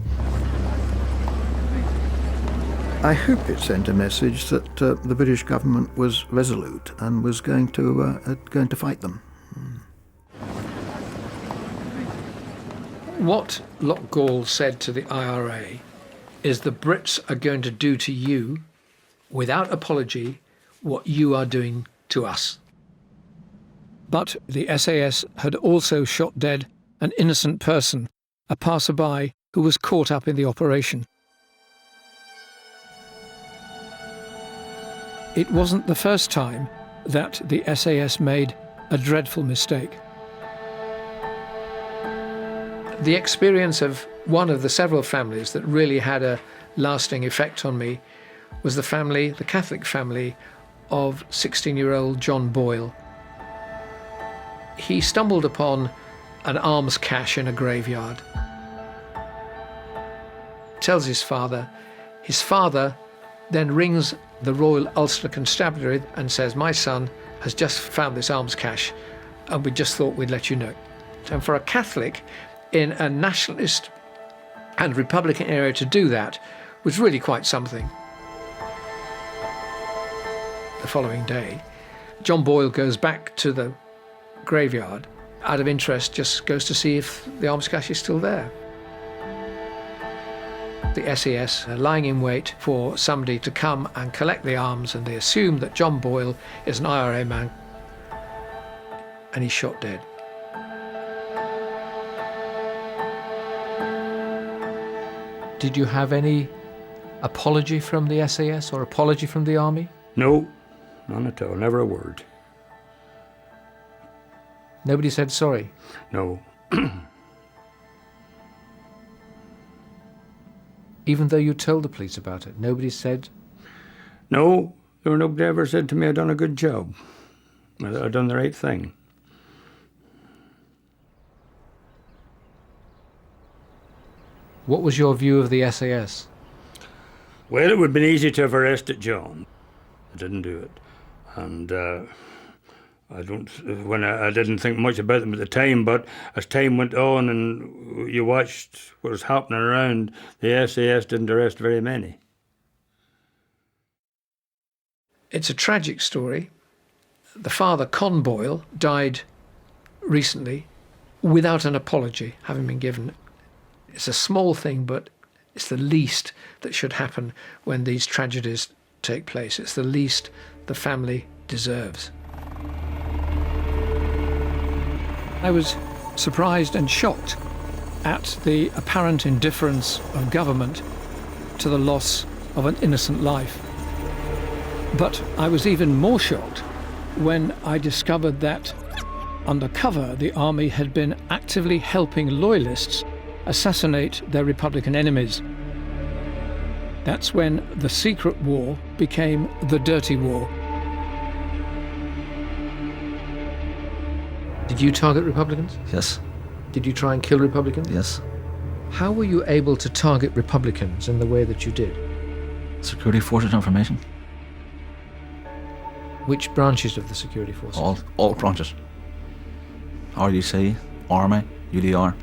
I hope it sent a message that the British government was resolute and was going to fight them. What Loughgall said to the IRA is the Brits are going to do to you, without apology, what you are doing to us. But the SAS had also shot dead an innocent person, a passerby who was caught up in the operation. It wasn't the first time that the SAS made a dreadful mistake. The experience of one of the several families that really had a lasting effect on me was the family, the Catholic family, of 16-year-old John Boyle. He stumbled upon an alms cache in a graveyard. Tells his father. His father then rings the Royal Ulster Constabulary and says, my son has just found this alms cache and we just thought we'd let you know. And for a Catholic in a nationalist and Republican area to do that was really quite something. The following day, John Boyle goes back to the graveyard, out of interest, just goes to see if the alms cache is still there. The SAS are lying in wait for somebody to come and collect the arms, and they assume that John Boyle is an IRA man, and he's shot dead. Did you have any apology from the SAS or apology from the army? No, none at all, never a word. Nobody said sorry? No. Even though you told the police about it, nobody said? No, nobody ever said to me I'd done a good job. I'd done the right thing. What was your view of the SAS? Well, it would have been easy to have arrested John. I didn't do it. And I didn't think much about them at the time, but as time went on and you watched what was happening around, the SAS didn't arrest very many. It's a tragic story. The father, Con Boyle, died recently without an apology having been given. It's a small thing, but it's the least that should happen when these tragedies take place. It's the least the family deserves. I was surprised and shocked at the apparent indifference of government to the loss of an innocent life. But I was even more shocked when I discovered that undercover the army had been actively helping loyalists assassinate their Republican enemies. That's when the secret war became the dirty war. Did you target Republicans? Yes. Did you try and kill Republicans? Yes. How were you able to target Republicans in the way that you did? Security forces information. Which branches of the security forces? All branches. RUC, Army, UDR.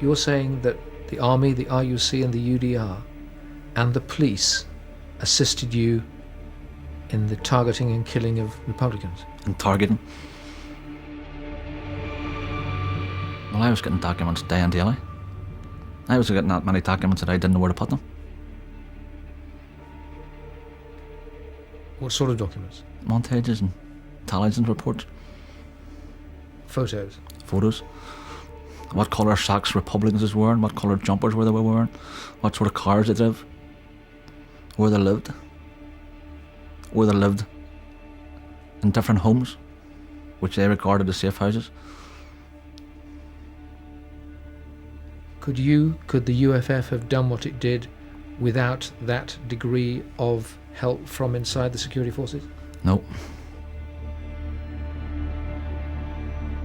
You're saying that the Army, the RUC and the UDR and the police assisted you in the targeting and killing of Republicans? And targeting? Well, I was getting documents day and daily. I was getting that many documents that I didn't know where to put them. What sort of documents? Montages and intelligence reports. Photos? Photos. What colour socks Republicans was wearing, what colour jumpers were they wearing, what sort of cars they drove, where they lived in different homes, which they regarded as safe houses. Could the UFF have done what it did without that degree of help from inside the security forces? No.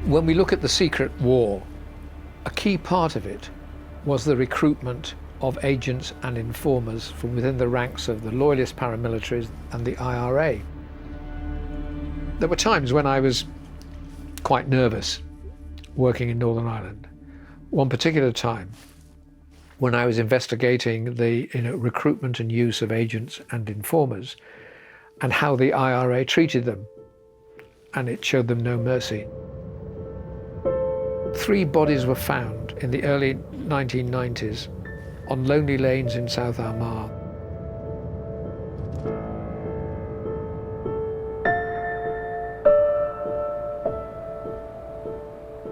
When we look at the secret war, a key part of it was the recruitment of agents and informers from within the ranks of the loyalist paramilitaries and the IRA. There were times when I was quite nervous working in Northern Ireland. One particular time when I was investigating the recruitment and use of agents and informers and how the IRA treated them, and it showed them no mercy. 3 bodies were found in the early 1990s on lonely lanes in South Armagh.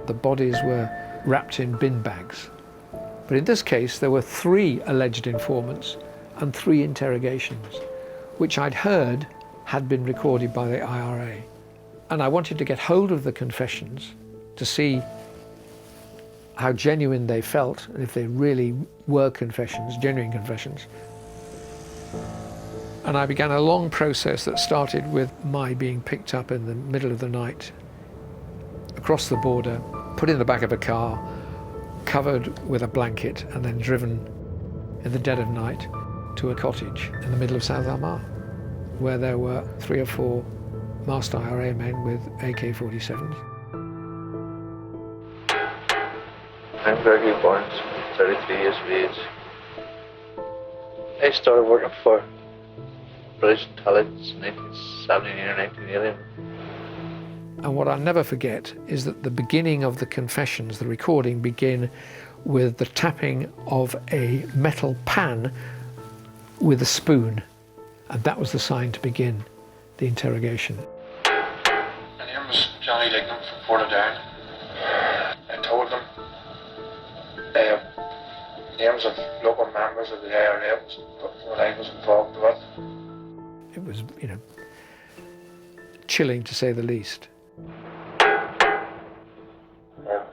The bodies were wrapped in bin bags. But in this case, there were 3 alleged informants and 3 interrogations, which I'd heard had been recorded by the IRA. And I wanted to get hold of the confessions to see how genuine they felt, and if they really were confessions, genuine confessions. And I began a long process that started with my being picked up in the middle of the night, across the border, put in the back of a car, covered with a blanket, and then driven in the dead of night to a cottage in the middle of South Armagh, where there were 3 or 4 masked IRA men with AK-47s. I'm Gregory Barnes, 33 years of age. I started working for British intelligence in 1979 or 1980. And what I'll never forget is that the beginning of the confessions, the recording, begin with the tapping of a metal pan with a spoon. And that was the sign to begin the interrogation. My name was Johnny Dignam from Portadown. I told them names of local members of the IRA, what I was involved with. It was, chilling to say the least. The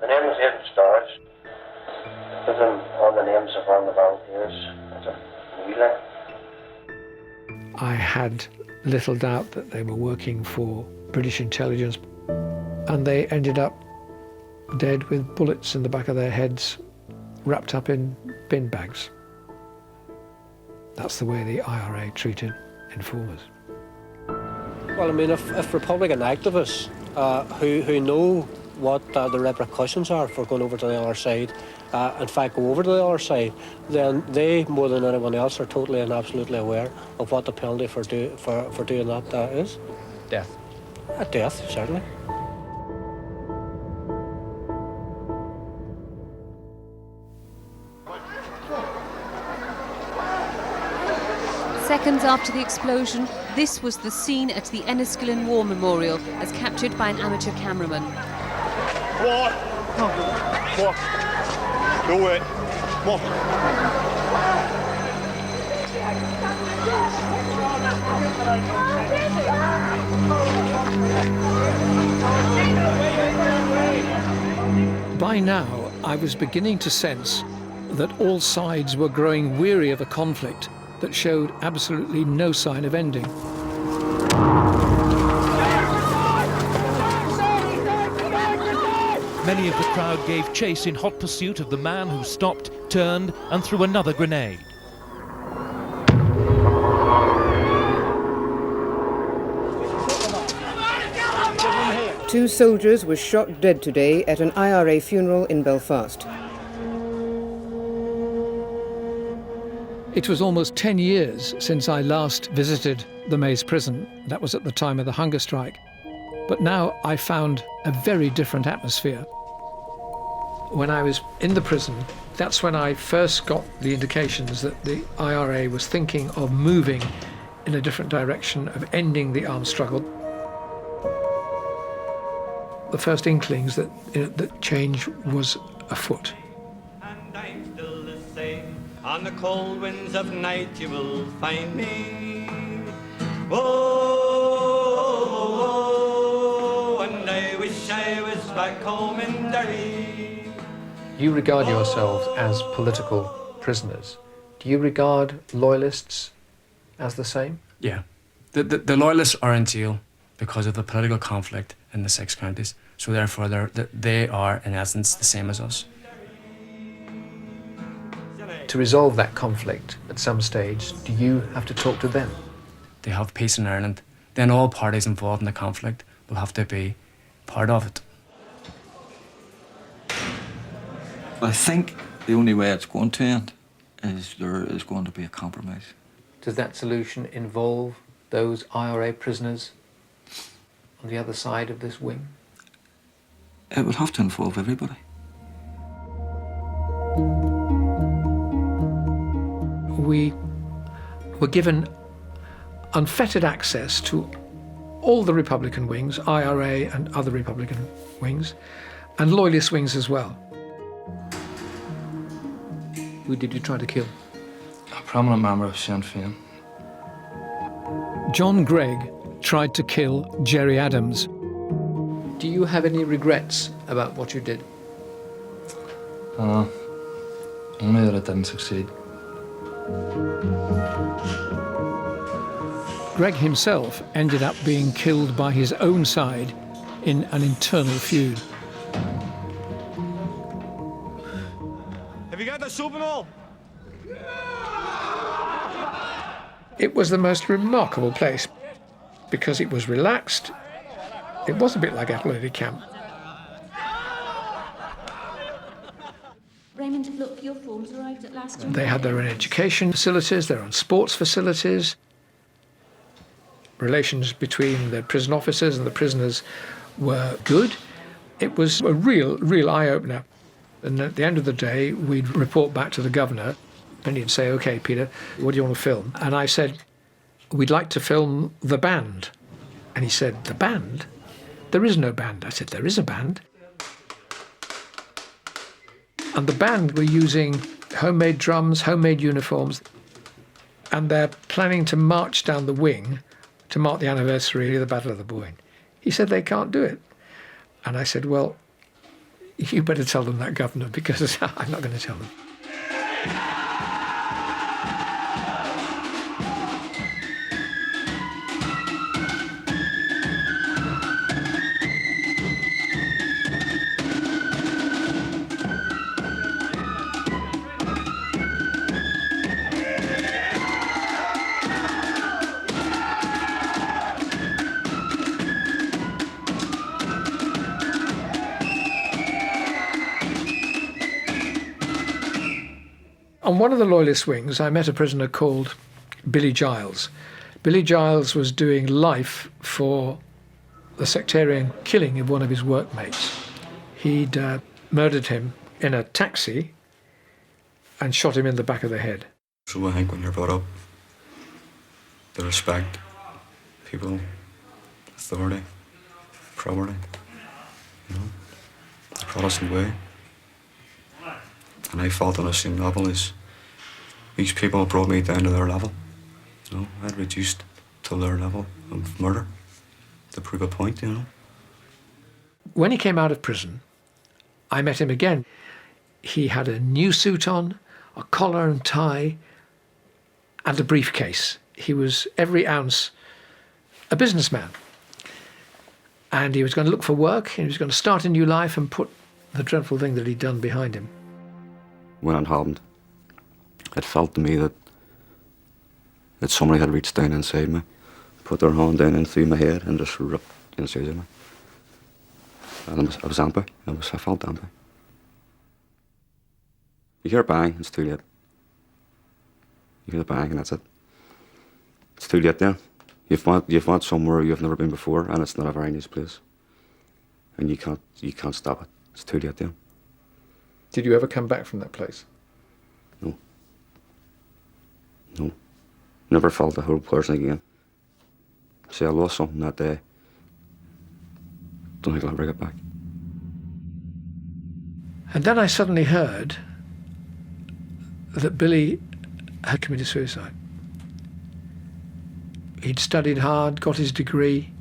name was Aidan Stars. Put in all the names of all the volunteers as a wheeler. I had little doubt that they were working for British intelligence, and they ended up dead with bullets in the back of their heads, wrapped up in bin bags. That's the way the IRA treated informers. Well, I mean, if Republican activists who know what the repercussions are for going over to the other side, in fact go over to the other side, then they, more than anyone else, are totally and absolutely aware of what the penalty for doing that is. Death. Death, certainly. Seconds after the explosion, this was the scene at the Enniskillen War Memorial as captured by an amateur cameraman. What? What? Do it. What? By now, I was beginning to sense that all sides were growing weary of a conflict that showed absolutely no sign of ending. Many of the crowd gave chase in hot pursuit of the man who stopped, turned and threw another grenade. Two soldiers were shot dead today at an IRA funeral in Belfast. It was almost 10 years since I last visited the Maze prison. That was at the time of the hunger strike. But now I found a very different atmosphere. When I was in the prison, that's when I first got the indications that the IRA was thinking of moving in a different direction, of ending the armed struggle. The first inklings that, that change was afoot. On the cold winds of night you will find me. Oh, and I wish I was back home in Derry. You regard yourselves as political prisoners. Do you regard loyalists as the same? Yeah. The loyalists are in jail because of the political conflict in the 6 counties. So therefore they are in essence the same as us. To resolve that conflict at some stage, do you have to talk to them? They have peace in Ireland. Then all parties involved in the conflict will have to be part of it. I think the only way it's going to end is there is going to be a compromise. Does that solution involve those IRA prisoners on the other side of this wing? It would have to involve everybody. We were given unfettered access to all the Republican wings, IRA and other Republican wings, and loyalist wings as well. Who did you try to kill? A prominent member of Sinn Féin. John Gregg tried to kill Gerry Adams. Do you have any regrets about what you did? Only that it didn't succeed. Greg himself ended up being killed by his own side in an internal feud. Have you got the soup and all? It was the most remarkable place because it was relaxed. It was a bit like Athlone camp. Raymond, look, your forms arrived at last. They had their own education facilities, their own sports facilities. Relations between the prison officers and the prisoners were good. It was a real eye-opener. And at the end of the day, we'd report back to the governor and he'd say, OK, Peter, what do you want to film? And I said, we'd like to film the band. And he said, the band? There is no band. I said, there is a band. And the band were using homemade drums, homemade uniforms, and they're planning to march down the wing to mark the anniversary of the Battle of the Boyne. He said they can't do it. And I said, well, you better tell them that, Governor, because I'm not going to tell them. On one of the Loyalist wings, I met a prisoner called Billy Giles. Billy Giles was doing life for the sectarian killing of one of his workmates. He'd murdered him in a taxi and shot him in the back of the head. So I think when you're brought up to respect people, authority, property, you know, the Protestant way. And I felt on the same level as these people brought me down to their level. You know, I'd reduced to their level of murder to prove a point, you know. When he came out of prison, I met him again. He had a new suit on, a collar and tie, and a briefcase. He was every ounce a businessman. And he was going to look for work, and he was going to start a new life and put the dreadful thing that he'd done behind him. When it happened, it felt to me that somebody had reached down inside me, put their hand down and through my head and just ripped inside of me. And I was empty. I felt empty. You hear a bang, it's too late. You hear the bang and that's it. It's too late then. You've went somewhere you've never been before and it's not a very nice place. And you can't stop it. It's too late then. Did you ever come back from that place? No. No. Never felt a whole person again. See, I lost something that day. Don't think I'll ever get back. And then I suddenly heard that Billy had committed suicide. He'd studied hard, got his degree,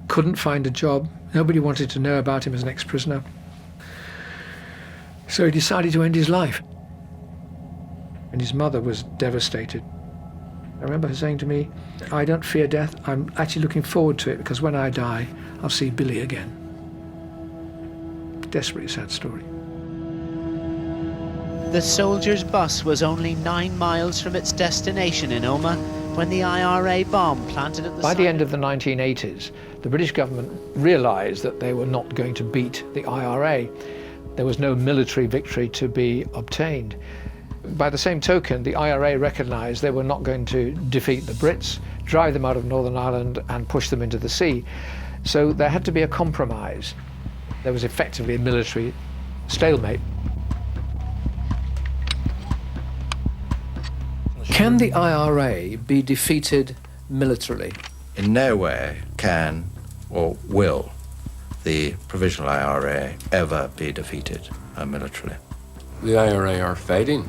couldn't find a job. Nobody wanted to know about him as an ex-prisoner. So he decided to end his life. And his mother was devastated. I remember her saying to me, I don't fear death, I'm actually looking forward to it because when I die, I'll see Billy again. Desperately sad story. The soldiers' bus was only 9 miles from its destination in Omagh when the IRA bomb planted at the By the end of the 1980s, the British government realised that they were not going to beat the IRA. There was no military victory to be obtained. By the same token, the IRA recognised they were not going to defeat the Brits, drive them out of Northern Ireland and push them into the sea. So there had to be a compromise. There was effectively a military stalemate. Can the IRA be defeated militarily? In no way can or will the Provisional IRA ever be defeated militarily. The IRA are fighting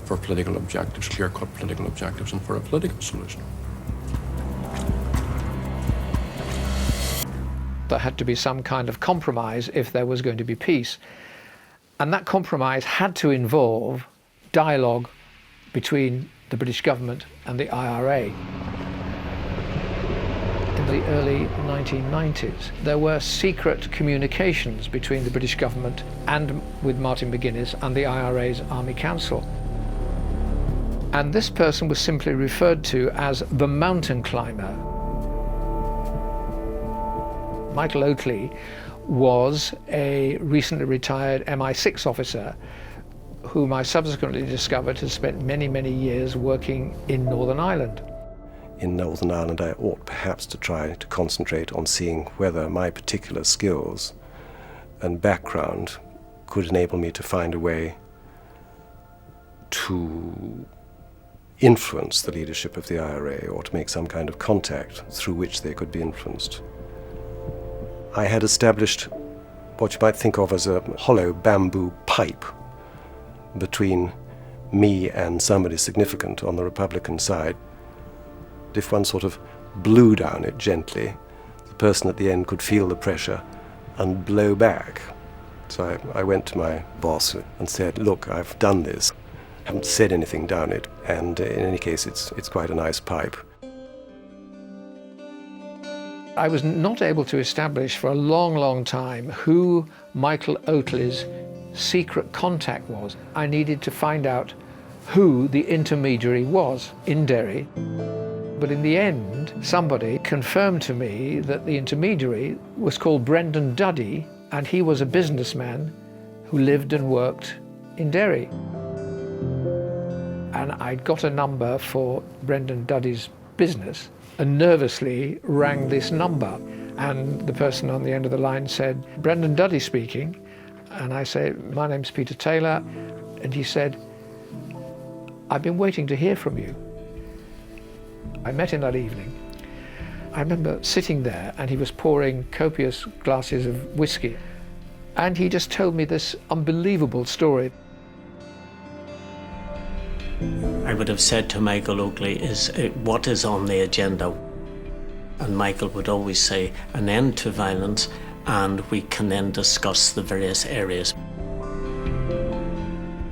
for political objectives, clear-cut political objectives, and for a political solution. There had to be some kind of compromise if there was going to be peace. And that compromise had to involve dialogue between the British government and the IRA. the early 1990s. There were secret communications between the British government and with Martin McGuinness and the IRA's Army Council. And this person was simply referred to as the mountain climber. Michael Oakley was a recently retired MI6 officer whom I subsequently discovered had spent many, many years working in Northern Ireland. In Northern Ireland, I ought perhaps to try to concentrate on seeing whether my particular skills and background could enable me to find a way to influence the leadership of the IRA, or to make some kind of contact through which they could be influenced. I had established what you might think of as a hollow bamboo pipe between me and somebody significant on the Republican side. If one sort of blew down it gently, the person at the end could feel the pressure and blow back. So I went to my boss and said, look, I've done this. I haven't said anything down it, and in any case, it's quite a nice pipe. I was not able to establish for a long, long time who Michael Oakley's secret contact was. I needed to find out who the intermediary was in Derry. But in the end, somebody confirmed to me that the intermediary was called Brendan Duddy, and he was a businessman who lived and worked in Derry. And I'd got a number for Brendan Duddy's business and nervously rang this number. And the person on the end of the line said, Brendan Duddy speaking. And I said, my name's Peter Taylor. And he said, I've been waiting to hear from you. I met him that evening. I remember sitting there and he was pouring copious glasses of whiskey. And he just told me this unbelievable story. I would have said to Michael Oakley, what is on the agenda? And Michael would always say, an end to violence, and we can then discuss the various areas.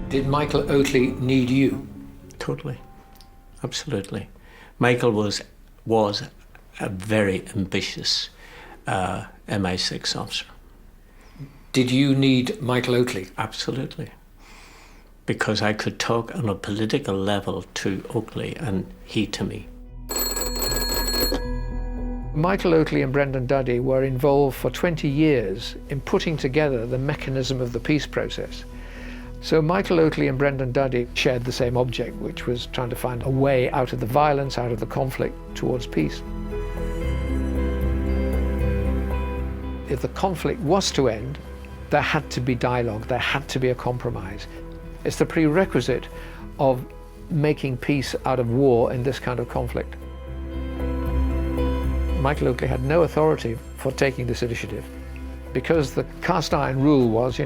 Did Michael Oakley need you? Totally, absolutely. Michael was a very ambitious MI6 officer. Did you need Michael Oakley? Absolutely. Because I could talk on a political level to Oakley and he to me. Michael Oakley and Brendan Duddy were involved for 20 years in putting together the mechanism of the peace process. So Michael Oakley and Brendan Duddy shared the same object, which was trying to find a way out of the violence, out of the conflict, towards peace. If the conflict was to end, there had to be dialogue, there had to be a compromise. It's the prerequisite of making peace out of war in this kind of conflict. Michael Oakley had no authority for taking this initiative because the cast iron rule was,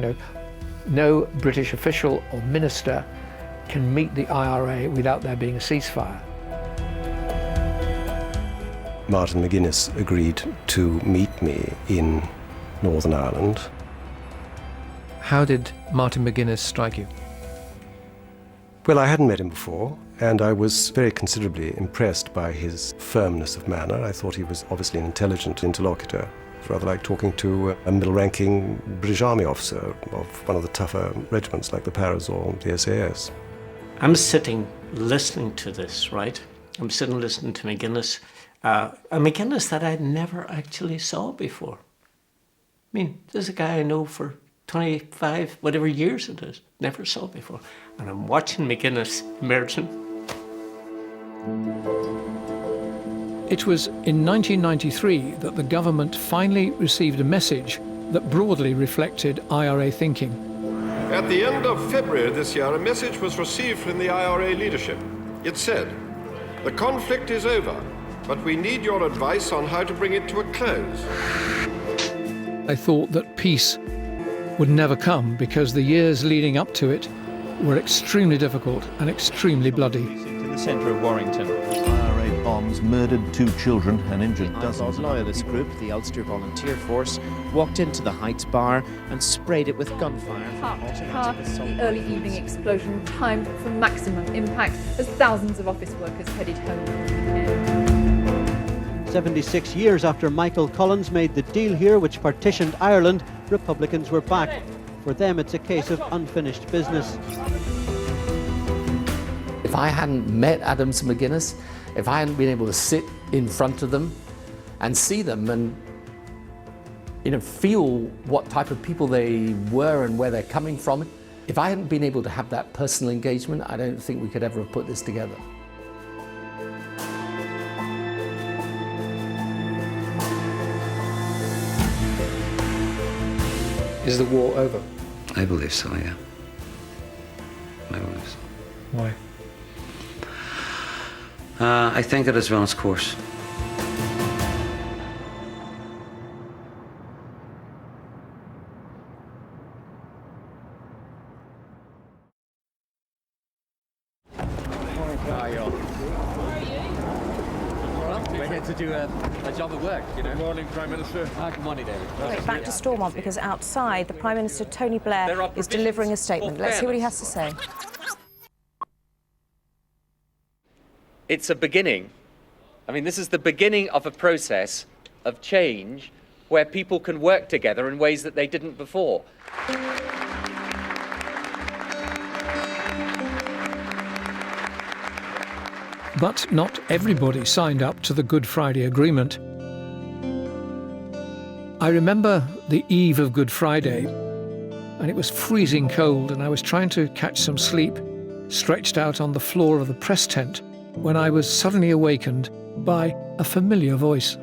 no British official or minister can meet the IRA without there being a ceasefire. Martin McGuinness agreed to meet me in Northern Ireland. How did Martin McGuinness strike you? Well, I hadn't met him before, and I was very considerably impressed by his firmness of manner. I thought he was obviously an intelligent interlocutor. It's rather like talking to a middle-ranking British Army officer of one of the tougher regiments like the Paras or the SAS. I'm sitting listening to this, right? I'm sitting listening to McGuinness, a McGuinness that I'd never actually saw before. I mean, this is a guy I know for 25, whatever years it is, never saw before. And I'm watching McGuinness emerging. It was in 1993 that the government finally received a message that broadly reflected IRA thinking. At the end of February this year, a message was received from the IRA leadership. It said, "The conflict is over, but we need your advice on how to bring it to a close." I thought that peace would never come because the years leading up to it were extremely difficult and extremely bloody. To the centre of Warrington. IRA bombs murdered 2 children and injured dozens. The loyalist group, the Ulster Volunteer Force, walked into the Heights bar and sprayed it with gunfire. The early evening explosion timed for maximum impact as thousands of office workers headed home. 76 years after Michael Collins made the deal here which partitioned Ireland, Republicans were back. For them, it's a case of unfinished business. If I hadn't met Adams and McGuinness, if I hadn't been able to sit in front of them and see them and feel what type of people they were and where they're coming from, if I hadn't been able to have that personal engagement, I don't think we could ever have put this together. Is the war over? I believe so, yeah. I believe so. Why? I think it has run its course. We're here to do a job of work, you know. Good morning, Prime Minister. Good morning, David. Right, back to Stormont, because outside, the Prime Minister, Tony Blair, is delivering a statement. Let's hear what he has to say. It's a beginning. I mean, this is the beginning of a process of change where people can work together in ways that they didn't before. But not everybody signed up to the Good Friday Agreement. I remember the eve of Good Friday, and it was freezing cold, and I was trying to catch some sleep, stretched out on the floor of the press tent, when I was suddenly awakened by a familiar voice.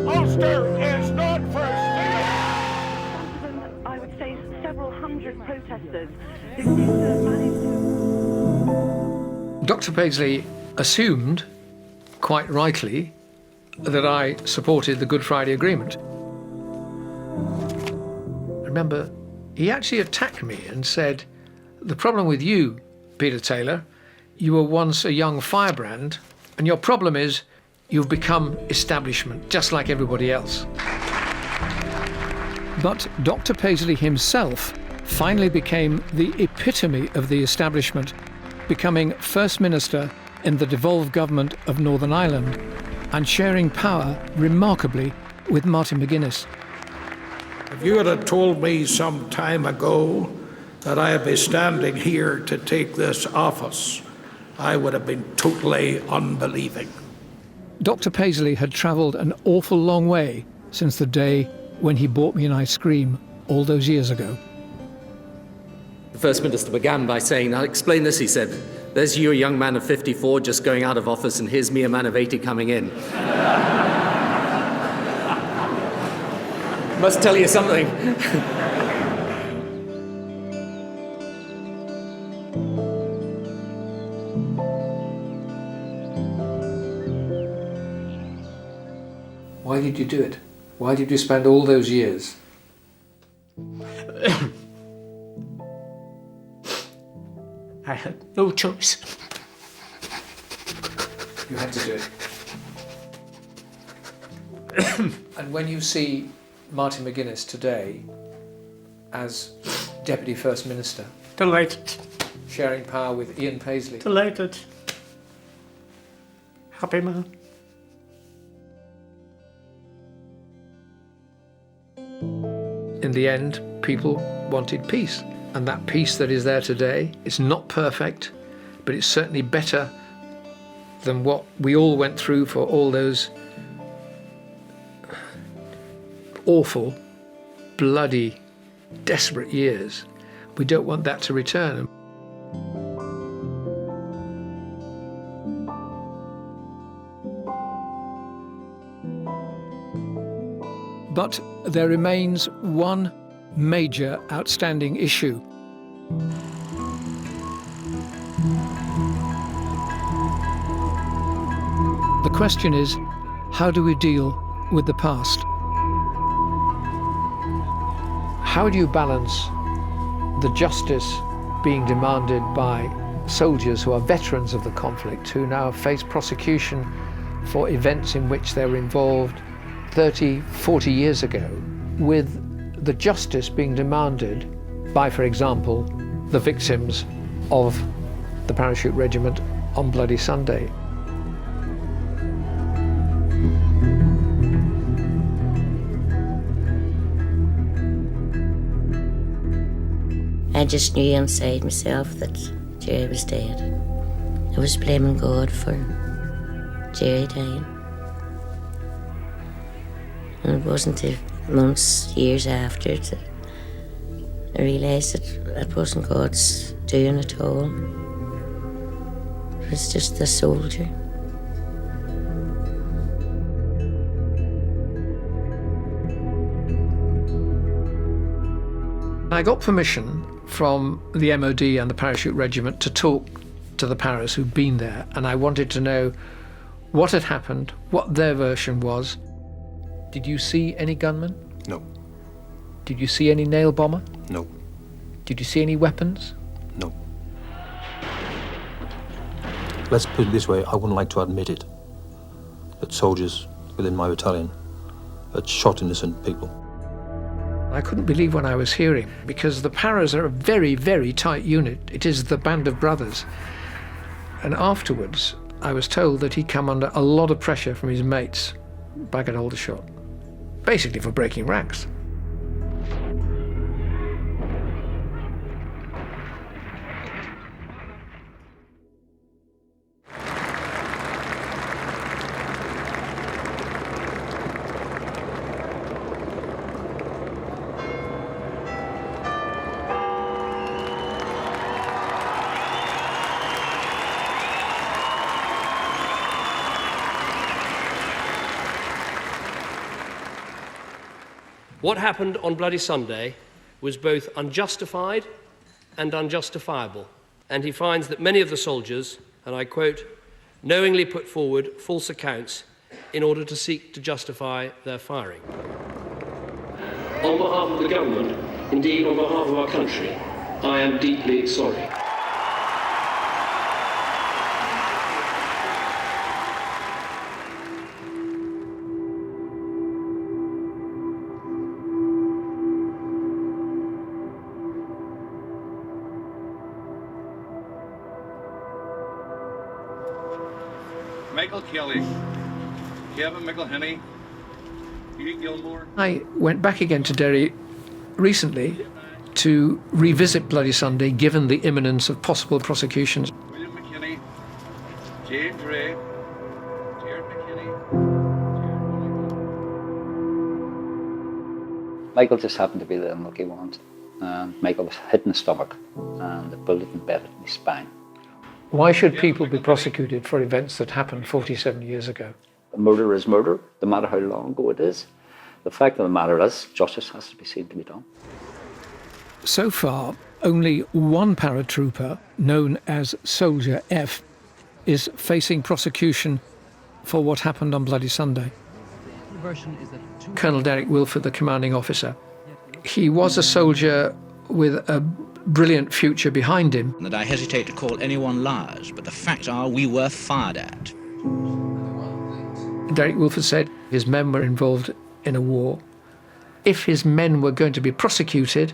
Ulster is not for I would say several hundred protesters. Dr. Paisley assumed, quite rightly, that I supported the Good Friday Agreement. Remember, he actually attacked me and said, the problem with you, Peter Taylor, you were once a young firebrand, and your problem is you've become establishment, just like everybody else. But Dr. Paisley himself finally became the epitome of the establishment, becoming First Minister in the devolved government of Northern Ireland and sharing power remarkably with Martin McGuinness. If you had told me some time ago that I'd be standing here to take this office, I would have been totally unbelieving. Dr. Paisley had travelled an awful long way since the day when he bought me an ice cream all those years ago. The First Minister began by saying, "I'll explain this," he said. "There's you, a young man of 54 just going out of office, and here's me, a man of 80 coming in." Must tell you something. Why did you do it? Why did you spend all those years? I had no choice. You had to do it. And when you see Martin McGuinness today as Deputy First Minister, Delighted. sharing power with Ian Paisley, Delighted. Happy man. in the end, people wanted peace. And that peace that is there today is not perfect, but it's certainly better than what we all went through for all those awful, bloody, desperate years. We don't want that to return. But there remains one major outstanding issue. The question is, how do we deal with the past? How do you balance the justice being demanded by soldiers who are veterans of the conflict, who now face prosecution for events in which they were involved 30, 40 years ago, with the justice being demanded by, for example, the victims of the parachute regiment on Bloody Sunday? I just knew inside myself that Jerry was dead. I was blaming God for Jerry dying. And it wasn't months, years after that I realised that it wasn't God's doing at all. It was just the soldier. I got permission from the MOD and the parachute regiment to talk to the paras who'd been there, and I wanted to know what had happened, what their version was. Did you see any gunmen? No. Did you see any nail bomber? No. Did you see any weapons? No. Let's put it this way, I wouldn't like to admit it, that soldiers within my battalion had shot innocent people. I couldn't believe what I was hearing, because the paras are a very, very tight unit. It is the band of brothers. And afterwards, I was told that he'd come under a lot of pressure from his mates back at Aldershot, basically for breaking ranks. What happened on Bloody Sunday was both unjustified and unjustifiable, and he finds that many of the soldiers, and I quote, knowingly put forward false accounts in order to seek to justify their firing. On behalf of the government, indeed on behalf of our country, I am deeply sorry. Michael Kelly, Kevin McElhinney, Hugh Gilmore. I went back again to Derry recently to revisit Bloody Sunday, given the imminence of possible prosecutions. William McKinney, James Ray, Jared McKinney. Michael just happened to be the unlucky one. Michael was hit in the stomach and the bullet embedded in his spine. Why should people be prosecuted for events that happened 47 years ago? Murder is murder, no matter how long ago it is. The fact of the matter is, justice has to be seen to be done. So far, only one paratrooper, known as Soldier F, is facing prosecution for what happened on Bloody Sunday. Colonel Derek Wilford, the commanding officer. He was a soldier with a brilliant future behind him. That I hesitate to call anyone liars, but the facts are we were fired at. Derek Wilford said his men were involved in a war. If his men were going to be prosecuted,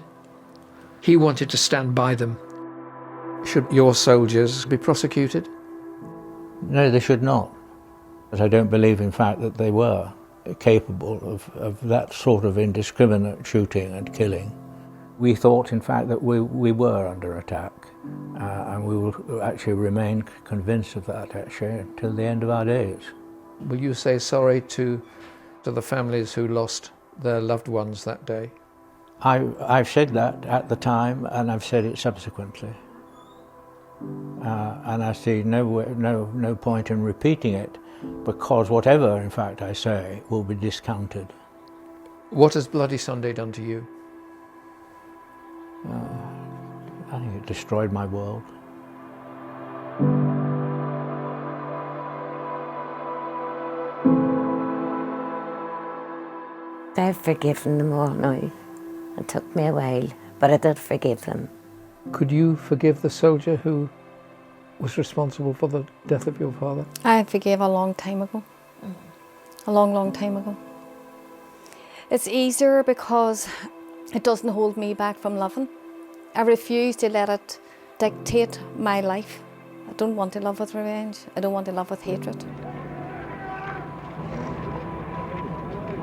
he wanted to stand by them. Should your soldiers be prosecuted? No, they should not. But I don't believe, in fact, that they were capable of that sort of indiscriminate shooting and killing. We thought, in fact, that we were under attack, and we will actually remain convinced of that, actually, until the end of our days. Will you say sorry to the families who lost their loved ones that day? I've said that at the time, and I've said it subsequently. And I see no point in repeating it, because whatever, in fact, I say will be discounted. What has Bloody Sunday done to you? I think it destroyed my world. I've forgiven them all now. It took me a while, but I did forgive them. Could you forgive the soldier who was responsible for the death of your father? I forgave a long time ago. A long, long time ago. It's easier because it doesn't hold me back from loving. I refuse to let it dictate my life. I don't want to love with revenge. I don't want to love with hatred.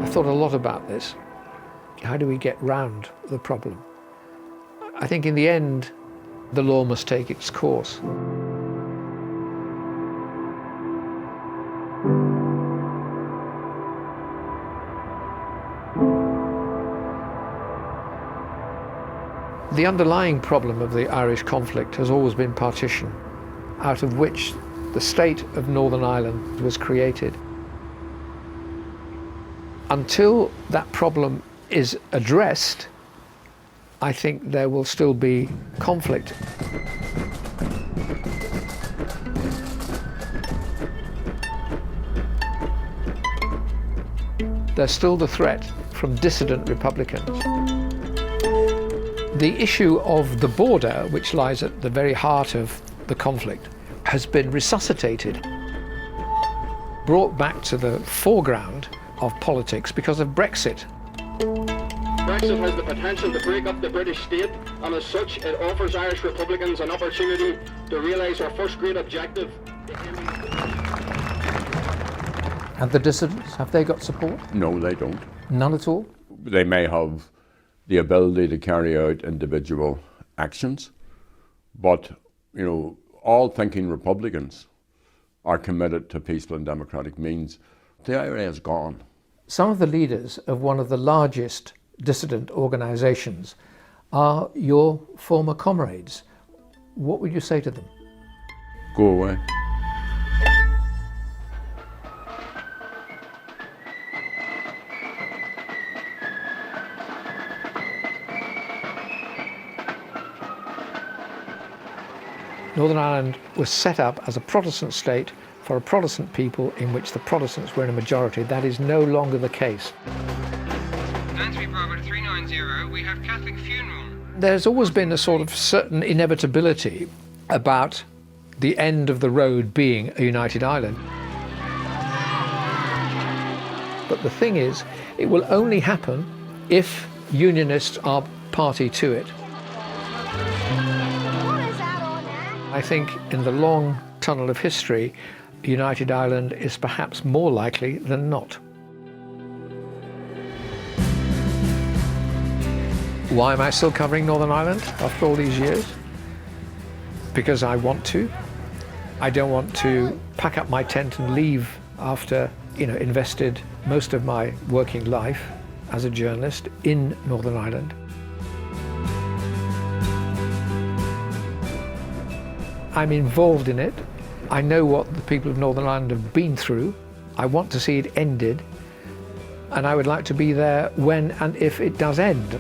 I thought a lot about this. How do we get round the problem? I think in the end, the law must take its course. The underlying problem of the Irish conflict has always been partition, out of which the state of Northern Ireland was created. Until that problem is addressed, I think there will still be conflict. There's still the threat from dissident Republicans. The issue of the border, which lies at the very heart of the conflict, has been resuscitated, brought back to the foreground of politics because of Brexit. Brexit has the potential to break up the British state, and as such it offers Irish Republicans an opportunity to realise our first great objective. And the dissidents, have they got support? No, they don't. None at all? They may have the ability to carry out individual actions, but, you know, all thinking Republicans are committed to peaceful and democratic means. The IRA is gone. Some of the leaders of one of the largest dissident organisations are your former comrades. What would you say to them? Go away. Northern Ireland was set up as a Protestant state for a Protestant people in which the Protestants were in a majority. That is no longer the case. 93 Bravo 390, we have Catholic funeral. There's always been a sort of certain inevitability about the end of the road being a united Ireland. But the thing is, it will only happen if Unionists are party to it. I think in the long tunnel of history, United Ireland is perhaps more likely than not. Why am I still covering Northern Ireland after all these years? Because I want to. I don't want to pack up my tent and leave after, invested most of my working life as a journalist in Northern Ireland. I'm involved in it. I know what the people of Northern Ireland have been through. I want to see it ended, and I would like to be there when and if it does end.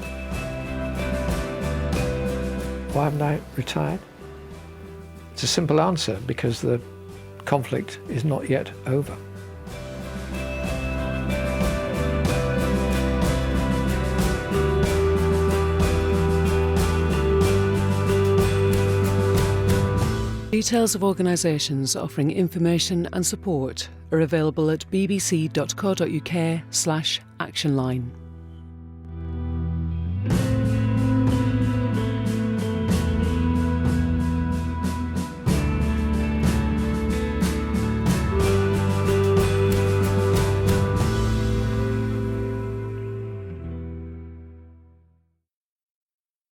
Why haven't I retired? It's a simple answer, because the conflict is not yet over. Details of organisations offering information and support are available at bbc.co.uk/actionline.